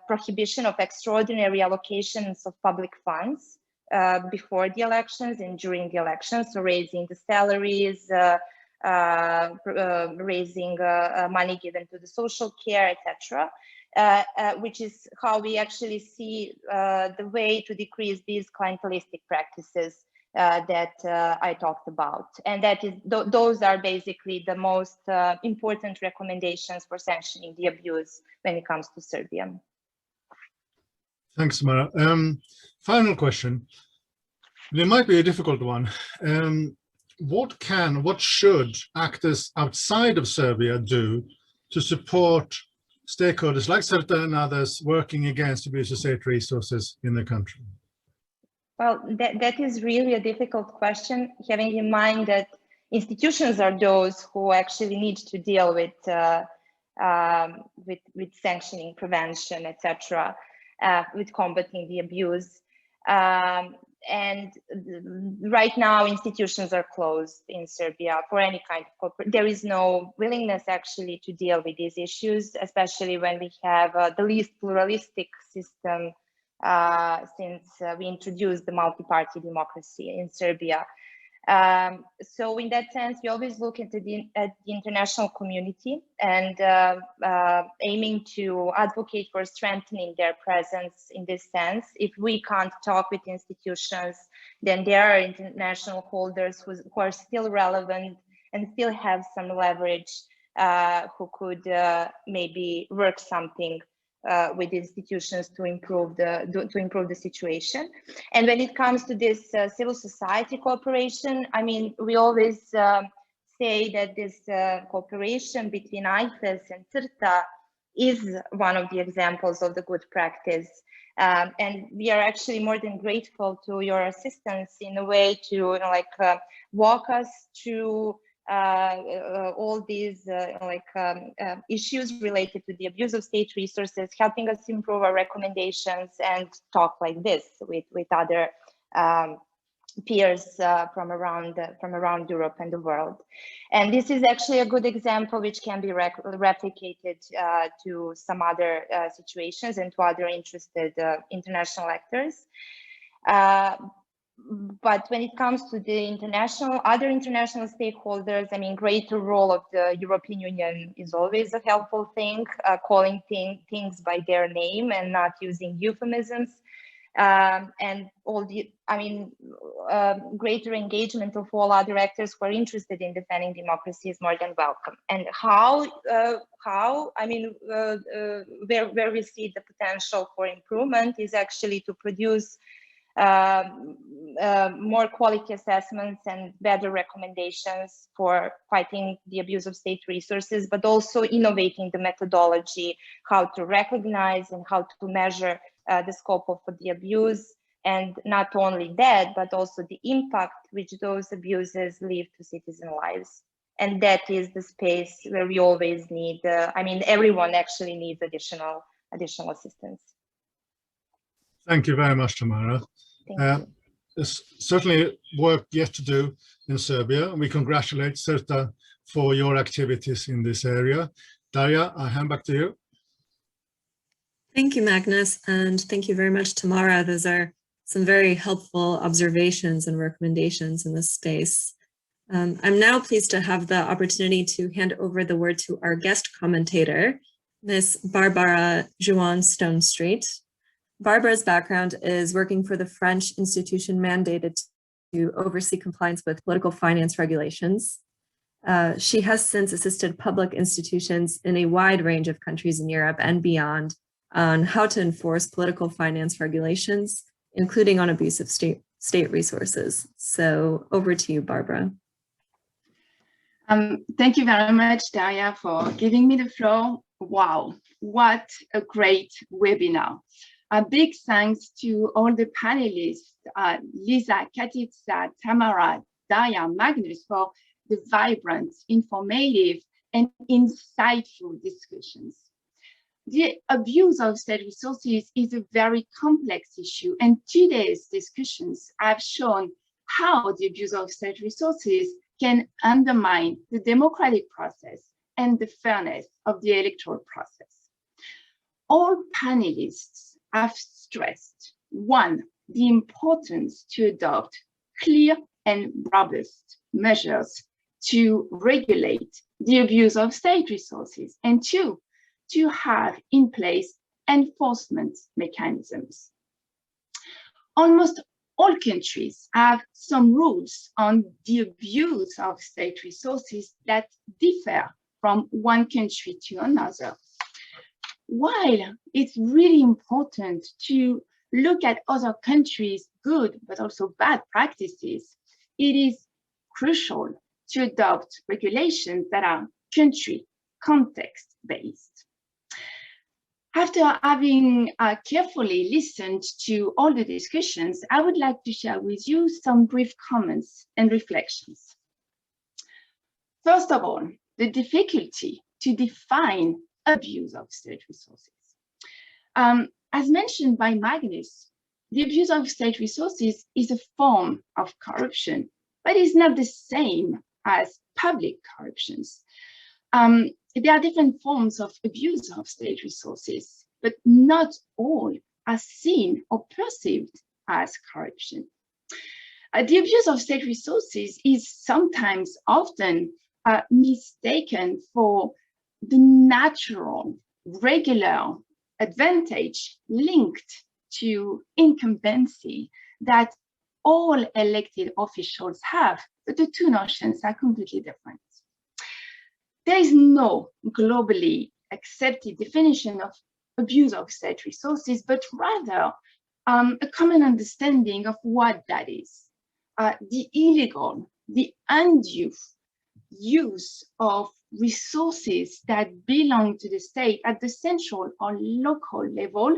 prohibition of extraordinary allocations of public funds before the elections and during the elections, so raising the salaries, raising money given to the social care, etc., which is how we actually see the way to decrease these clientelistic practices that I talked about. And that is, those are basically the most important recommendations for sanctioning the abuse when it comes to Serbia. Thanks, Tamara. Final question. It might be a difficult one. What should actors outside of Serbia do to support stakeholders like CERTA and others working against abuse of state resources in the country? Well, that is really a difficult question, having in mind that institutions are those who actually need to deal with sanctioning, prevention, etc., with combating the abuse. And right now, institutions are closed in Serbia for any kind of corporate. There is no willingness actually to deal with these issues, especially when we have the least pluralistic system since we introduced the multi-party democracy in Serbia. So in that sense, we always look at the international community and aiming to advocate for strengthening their presence in this sense. If we can't talk with institutions, then there are international holders who are still relevant and still have some leverage, who could maybe work something with institutions to improve the situation. And when it comes to this civil society cooperation, I mean, we always say that this cooperation between IFES and CERTA is one of the examples of the good practice. And we are actually more than grateful to your assistance in a way to walk us through all these issues related to the abuse of state resources, helping us improve our recommendations and talk like this with other peers from around Europe and the world. And this is actually a good example which can be replicated to some other situations and to other interested international actors. But when it comes to the other international stakeholders, I mean, greater role of the European Union is always a helpful thing, calling things by their name and not using euphemisms. And all the, I mean, greater engagement of all other actors who are interested in defending democracy is more than welcome. And how I mean, where we see the potential for improvement is actually to produce more quality assessments and better recommendations for fighting the abuse of state resources, but also innovating the methodology, how to recognize and how to measure the scope of the abuse, and not only that, but also the impact which those abuses leave to citizen lives. And that is the space where we always need, I mean, everyone actually needs additional assistance. Thank you very much, Tamara. There's certainly work yet to do in Serbia. We congratulate CERTA for your activities in this area. Daria, I hand back to you. Thank you, Magnus, and thank you very much, Tamara. Those are some very helpful observations and recommendations in this space. I'm now pleased to have the opportunity to hand over the word to our guest commentator, Ms. Barbara Juan-Stonestreet. Barbara's background is working for the French institution mandated to oversee compliance with political finance regulations. She has since assisted public institutions in a wide range of countries in Europe and beyond on how to enforce political finance regulations, including on abuse of state resources. So over to you, Barbara. Thank you very much, Daria, for giving me the floor. Wow, what a great webinar. A big thanks to all the panelists, Lisa, Katica, Tamara, Daria, Magnus, for the vibrant, informative, and insightful discussions. The abuse of state resources is a very complex issue, and today's discussions have shown how the abuse of state resources can undermine the democratic process and the fairness of the electoral process. All panelists have stressed, one, the importance to adopt clear and robust measures to regulate the abuse of state resources, and two, to have in place enforcement mechanisms. Almost all countries have some rules on the abuse of state resources that differ from one country to another. While it's really important to look at other countries' good but also bad practices, it is crucial to adopt regulations that are country context-based. After having carefully listened to all the discussions, I would like to share with you some brief comments and reflections. First of all, the difficulty to define abuse of state resources. As mentioned by Magnus, the abuse of state resources is a form of corruption, but it's not the same as public corruptions. There are different forms of abuse of state resources, but not all are seen or perceived as corruption. The abuse of state resources is sometimes often mistaken for the natural, regular advantage linked to incumbency that all elected officials have, but the two notions are completely different. There is no globally accepted definition of abuse of state resources, but rather a common understanding of what that is. The illegal, the undue use of resources that belong to the state at the central or local level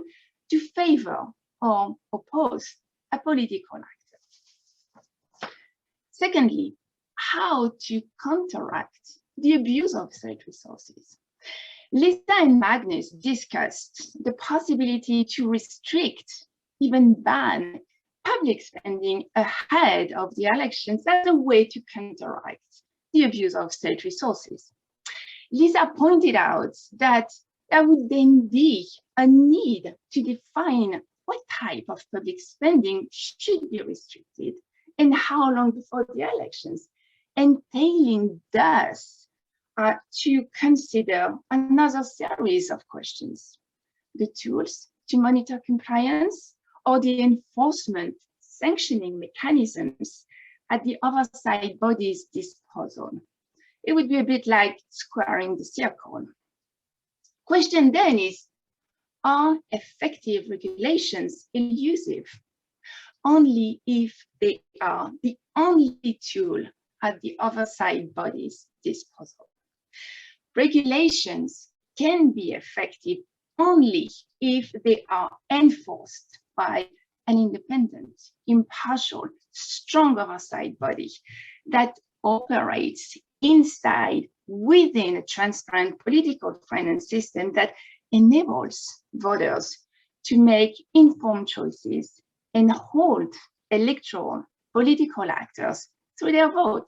to favor or oppose a political actor. Secondly, how to counteract the abuse of state resources. Lisa and Magnus discussed the possibility to restrict, even ban, public spending ahead of the elections as a way to counteract the abuse of state resources. Lisa pointed out that there would then be a need to define what type of public spending should be restricted and how long before the elections, entailing thus to consider another series of questions: the tools to monitor compliance or the enforcement sanctioning mechanisms at the oversight body's disposal. It would be a bit like squaring the circle. Question then is, are effective regulations elusive? Only if they are the only tool at the oversight body's disposal. Regulations can be effective only if they are enforced by an independent, impartial, strong oversight body that operates inside, within a transparent political finance system that enables voters to make informed choices and hold electoral political actors through their vote.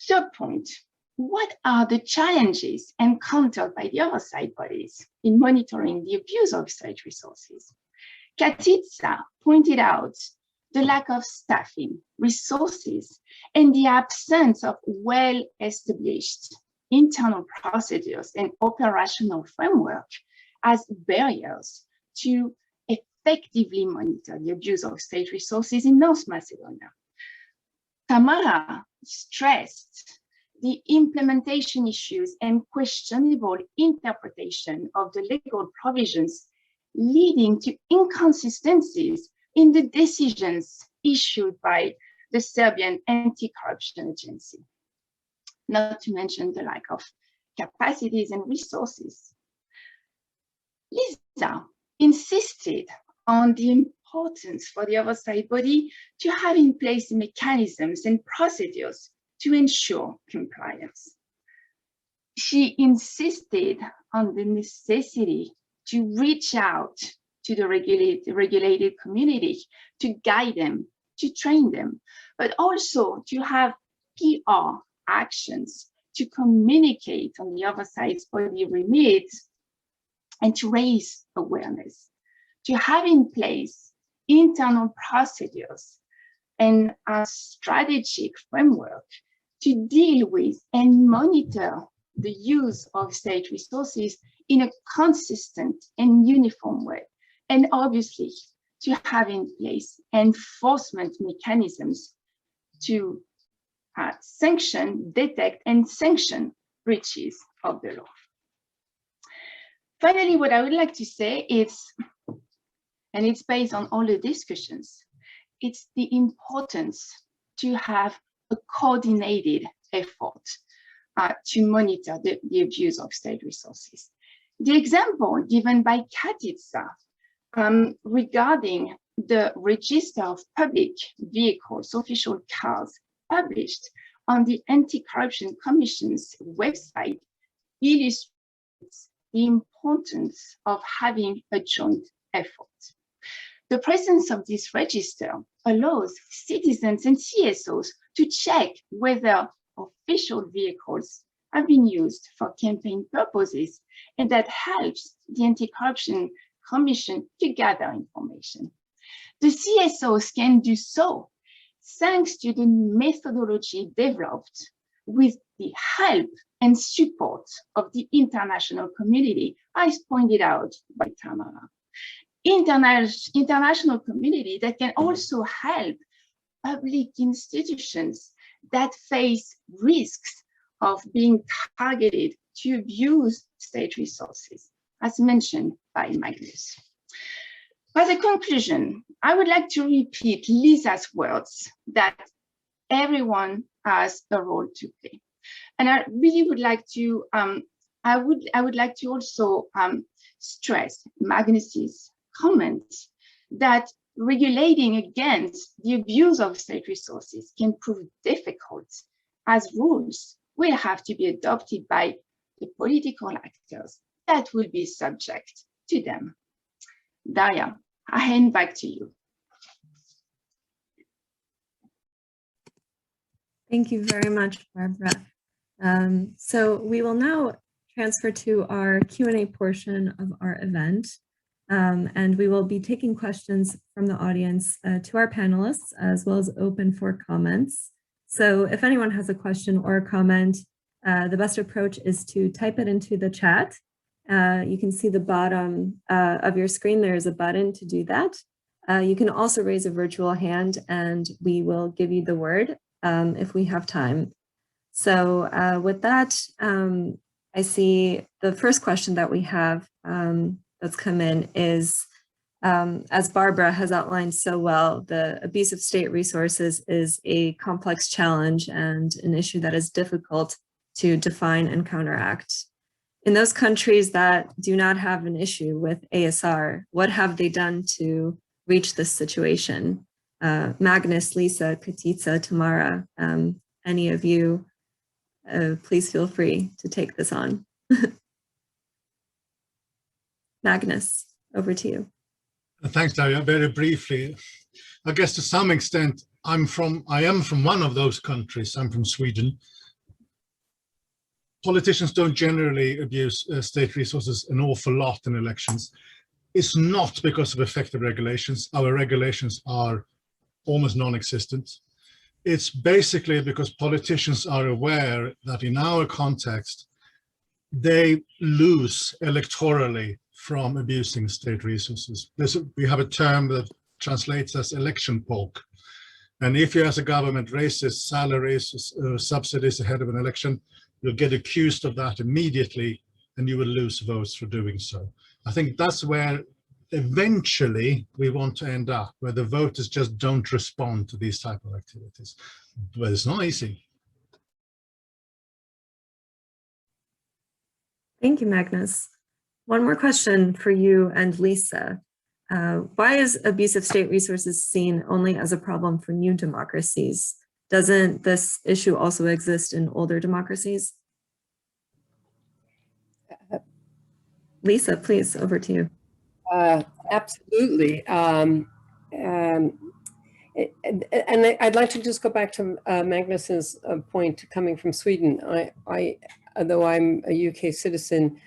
Third point, what are the challenges encountered by the oversight bodies in monitoring the abuse of state resources? Katica pointed out the lack of staffing, resources, and the absence of well-established internal procedures and operational framework as barriers to effectively monitor the abuse of state resources in North Macedonia. Tamara stressed the implementation issues and questionable interpretation of the legal provisions, leading to inconsistencies in the decisions issued by the Serbian Anti-Corruption Agency. not to mention the lack of capacities and resources. Lisa insisted on the importance for the oversight body to have in place mechanisms and procedures to ensure compliance. She insisted on the necessity to reach out to the regulated community, to guide them, to train them, but also to have PR actions to communicate on the oversight body remit and to raise awareness, to have in place internal procedures and a strategic framework to deal with and monitor the use of state resources in a consistent and uniform way. And obviously, to have in place enforcement mechanisms to sanction, detect, and sanction breaches of the law. Finally, what I would like to say is, and it's based on all the discussions, it's the importance to have a coordinated effort to monitor the abuse of state resources. The example given by Katica regarding the register of public vehicles, official cars, published on the Anti-Corruption Commission's website illustrates the importance of having a joint effort. The presence of this register allows citizens and CSOs to check whether official vehicles have been used for campaign purposes, and that helps the Anti-Corruption Commission to gather information. The CSOs can do so thanks to the methodology developed with the help and support of the international community, as pointed out by Tamara. International community that can also help public institutions that face risks of being targeted to abuse state resources, as mentioned by Magnus. As a conclusion, I would like to repeat Lisa's words that everyone has a role to play. And I really would like to, I would like to also stress Magnus's comments that regulating against the abuse of state resources can prove difficult, as rules will have to be adopted by the political actors that will be subject to them. Daria, I hand back to you. Thank you very much, Barbara. So we will now transfer to our Q&A portion of our event. And we will be taking questions from the audience to our panelists, as well as open for comments. So if anyone has a question or a comment, the best approach is to type it into the chat. You can see the bottom of your screen. There is a button to do that. You can also raise a virtual hand and we will give you the word if we have time. So with that, I see the first question that we have that's come in is, as Barbara has outlined so well, the abuse of state resources is a complex challenge and an issue that is difficult to define and counteract. In those countries that do not have an issue with ASR, what have they done to reach this situation? Magnus, Lisa, Katica, Tamara, any of you, please feel free to take this on. Magnus, over to you. Thanks, Daria. Very briefly, I guess to some extent, I am from one of those countries. I'm from Sweden. Politicians don't generally abuse state resources an awful lot in elections. It's not because of effective regulations. Our regulations are almost non-existent. It's basically because politicians are aware that in our context, they lose electorally from abusing state resources. We have a term that translates as election poke. And if you as a government raises salaries or subsidies ahead of an election, you'll get accused of that immediately and you will lose votes for doing so. I think that's where eventually we want to end up, where the voters just don't respond to these type of activities. But it's not easy. Thank you, Magnus. One more question for you and Lisa. Why is abusive state resources seen only as a problem for new democracies? Doesn't this issue also exist in older democracies? Lisa, please, over to you. Absolutely. And I'd like to just go back to Magnus's point coming from Sweden. Though I'm a UK citizen,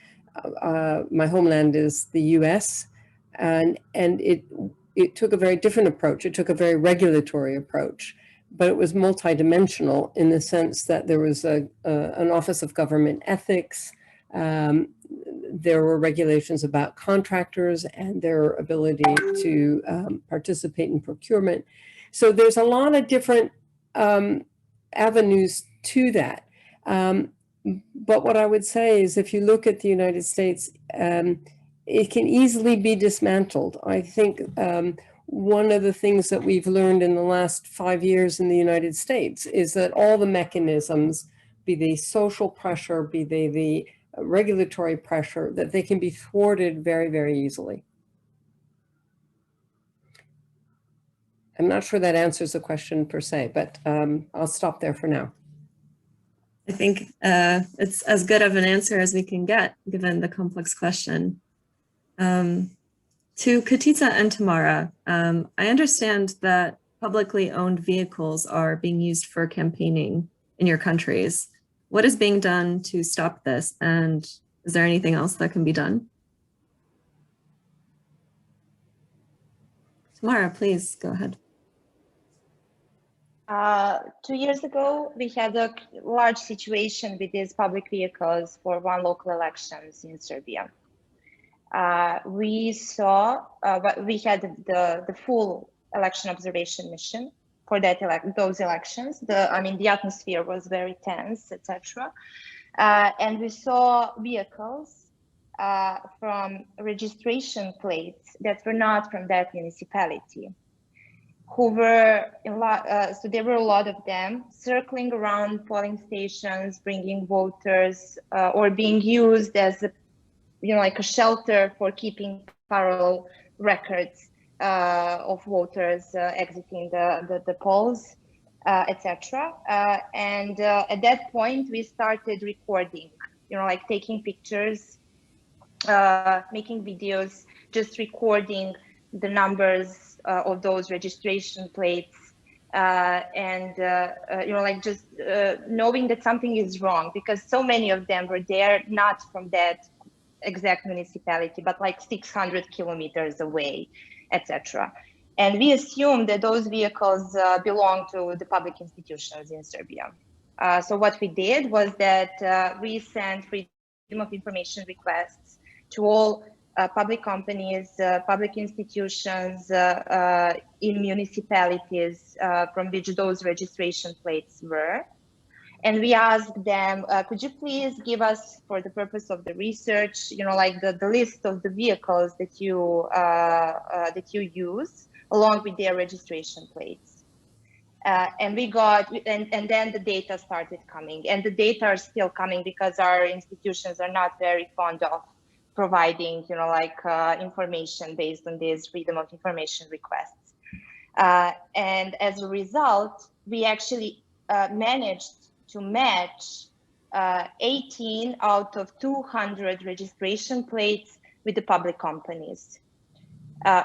my homeland is the US, and it took a very different approach. It took a very regulatory approach, but it was multidimensional in the sense that there was an Office of Government Ethics. There were regulations about contractors and their ability to participate in procurement. So there's a lot of different avenues to that. But what I would say is if you look at the United States, it can easily be dismantled. I think one of the things that we've learned in the last 5 years in the United States is that all the mechanisms, be they social pressure, be they the regulatory pressure, that they can be thwarted very, very easily. I'm not sure that answers the question per se, but I'll stop there for now. I think it's as good of an answer as we can get, given the complex question. To Katica and Tamara, I understand that publicly owned vehicles are being used for campaigning in your countries. What is being done to stop this? And is there anything else that can be done? Tamara, please go ahead. 2 years ago, we had a large situation with these public vehicles for one local elections in Serbia. We saw, we had the full election observation mission for that those elections. The atmosphere was very tense, etc. And we saw vehicles from registration plates that were not from that municipality, who were, so there were a lot of them circling around polling stations, bringing voters, or being used as a, like a shelter for keeping parallel records of voters exiting the polls, etc. And at that point, we started recording, like taking pictures, making videos, just recording the numbers of those registration plates, and like just knowing that something is wrong, because so many of them were there not from that exact municipality, but like 600 kilometers away, etc. And we assumed that those vehicles belong to the public institutions in Serbia. So what we did was that we sent freedom of information requests to all public companies, public institutions in municipalities from which those registration plates were. And we asked them, could you please give us, for the purpose of the research, like the list of the vehicles that you use, along with their registration plates. And we got, and then the data started coming, and the data are still coming because our institutions are not very fond of providing, information based on these freedom of information requests. And as a result, we actually managed to match 18 out of 200 registration plates with the public companies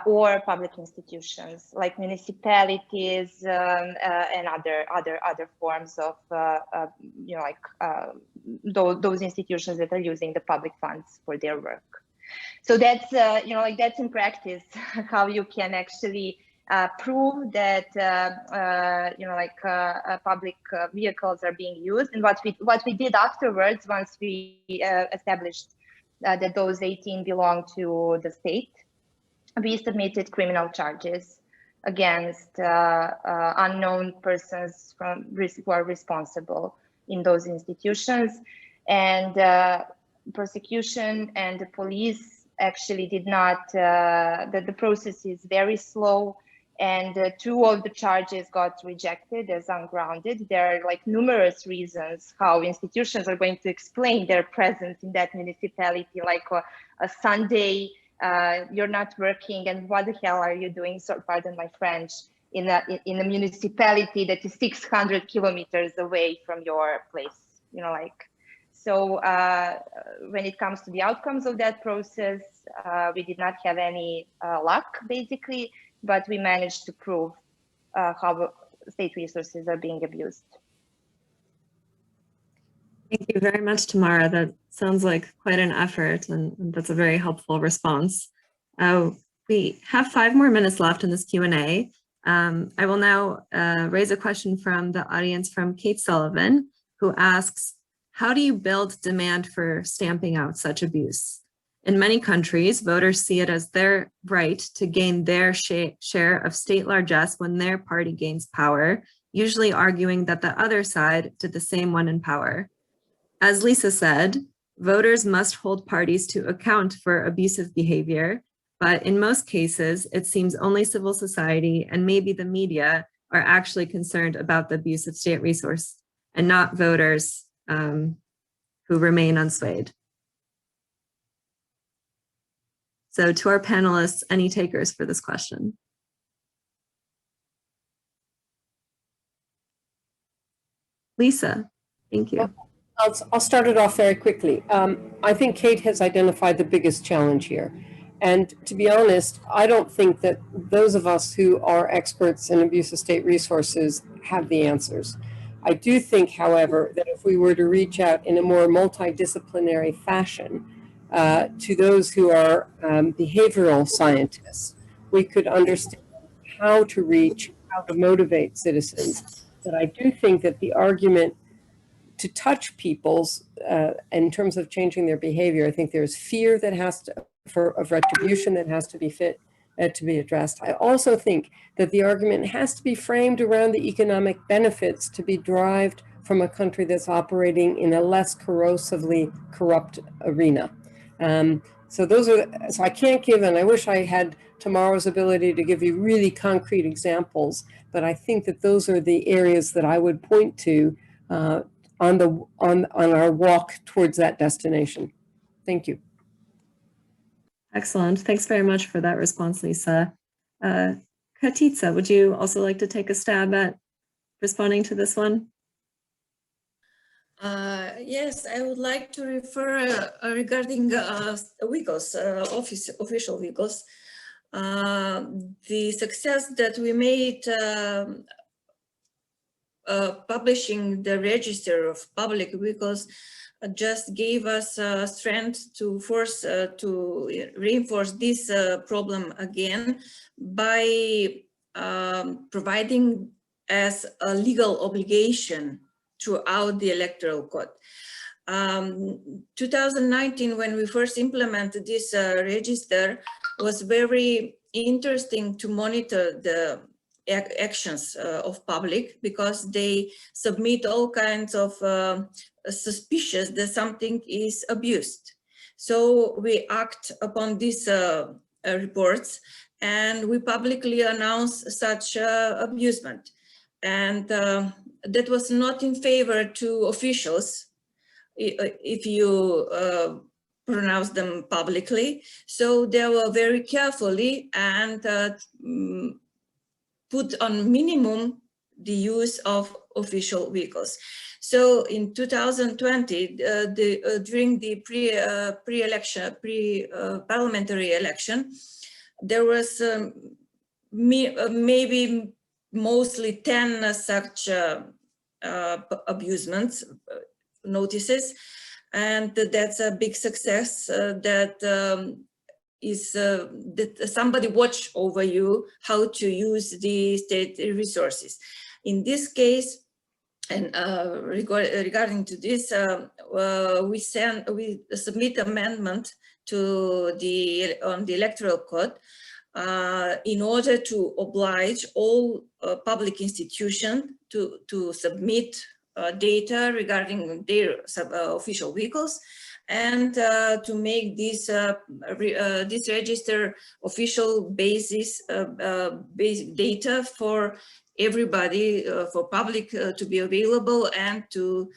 or public institutions like municipalities and other forms of those institutions that are using the public funds for their work. So that's that's in practice how you can actually prove that public vehicles are being used. And what we did afterwards, once we established that those 18 belong to the state, we submitted criminal charges against unknown persons who are responsible in those institutions. And prosecution and the police actually did not, the process is very slow. And 2 of the charges got rejected as ungrounded. There are like numerous reasons how institutions are going to explain their presence in that municipality, like a Sunday, you're not working, and what the hell are you doing, so pardon my French, in a municipality that is 600 kilometers away from your place, you know, like. So when it comes to the outcomes of that process, we did not have any luck, basically, but we managed to prove how state resources are being abused. Thank you very much, Tamara. That sounds like quite an effort, and that's a very helpful response. We have 5 more minutes left in this Q&A. I will now raise a question from the audience from Kate Sullivan, who asks, how do you build demand for stamping out such abuse? In many countries, voters see it as their right to gain their share of state largesse when their party gains power, usually arguing that the other side did the same when in power. As Lisa said, voters must hold parties to account for abusive behavior, but in most cases, it seems only civil society and maybe the media are actually concerned about the abuse of state resource and not voters who remain unswayed. So to our panelists, any takers for this question? Lisa, thank you. I'll start it off very quickly. I think Kate has identified the biggest challenge here. And to be honest, I don't think that those of us who are experts in abuse of state resources have the answers. I do think, however, that if we were to reach out in a more multidisciplinary fashion to those who are behavioral scientists, we could understand how to reach, how to motivate citizens. But I do think that the argument to touch people's, in terms of changing their behavior, I think there's fear that has to, of retribution that has to be to be addressed. I also think that the argument has to be framed around the economic benefits to be derived from a country that's operating in a less corrosively corrupt arena. So I can't give, and I wish I had Tamara's ability to give you really concrete examples, but I think that those are the areas that I would point to on our walk towards that destination. Thank you. Excellent. Thanks very much for that response, Lisa. Katica, would you also like to take a stab at responding to this one? Yes, I would like to refer regarding vehicles, official vehicles. The success that we made publishing the register of public vehicles just gave us strength to reinforce this problem again by providing as a legal obligation throughout the Electoral Code. 2019, when we first implemented this register, was very interesting to monitor the actions of public, because they submit all kinds of suspicious that something is abused. So we act upon these reports, and we publicly announce such abusement. And that was not in favor to officials if you pronounce them publicly. So they were very carefully and put on minimum the use of official vehicles. So in 2020, during the parliamentary election, there was maybe mostly 10 such abusement notices, and that's a big success that somebody watch over you how to use the state resources. In this case, and regarding to this, we submit amendment to the Electoral Code in order to oblige all public institutions to submit data regarding their official vehicles, and to make this this register official basis basic data for everybody, for public to be available, and to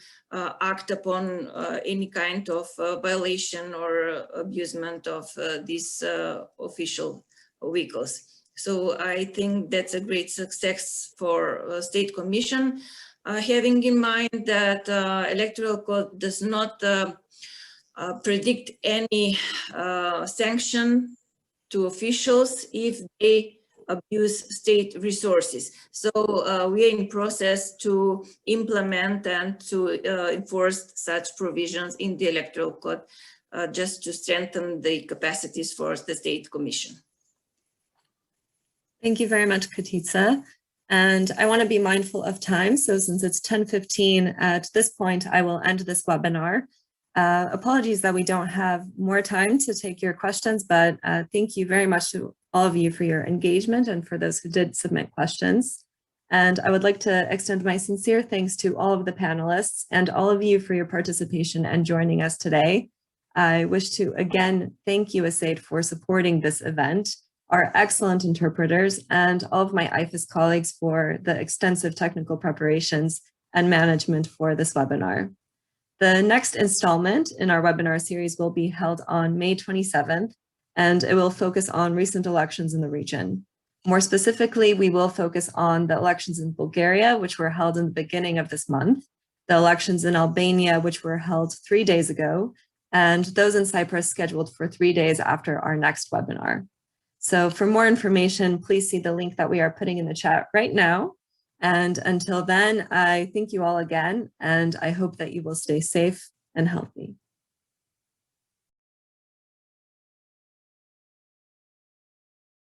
act upon any kind of violation or abusement of these official vehicles. So I think that's a great success for State Commission, having in mind that Electoral Code does not predict any sanction to officials if they abuse state resources. So we are in process to implement and to enforce such provisions in the Electoral Code, just to strengthen the capacities for the State Commission. Thank you very much, Katica. And I want to be mindful of time. So since it's 10:15 at this point, I will end this webinar. Apologies that we don't have more time to take your questions, but thank you very much to all of you for your engagement and for those who did submit questions. And I would like to extend my sincere thanks to all of the panelists and all of you for your participation and joining us today. I wish to again thank USAID for supporting this event, our excellent interpreters, and all of my IFES colleagues for the extensive technical preparations and management for this webinar. The next installment in our webinar series will be held on May 27th, and it will focus on recent elections in the region. More specifically, we will focus on the elections in Bulgaria, which were held in the beginning of this month, the elections in Albania, which were held 3 days ago, and those in Cyprus scheduled for 3 days after our next webinar. So for more information, please see the link that we are putting in the chat right now. And until then, I thank you all again, and I hope that you will stay safe and healthy.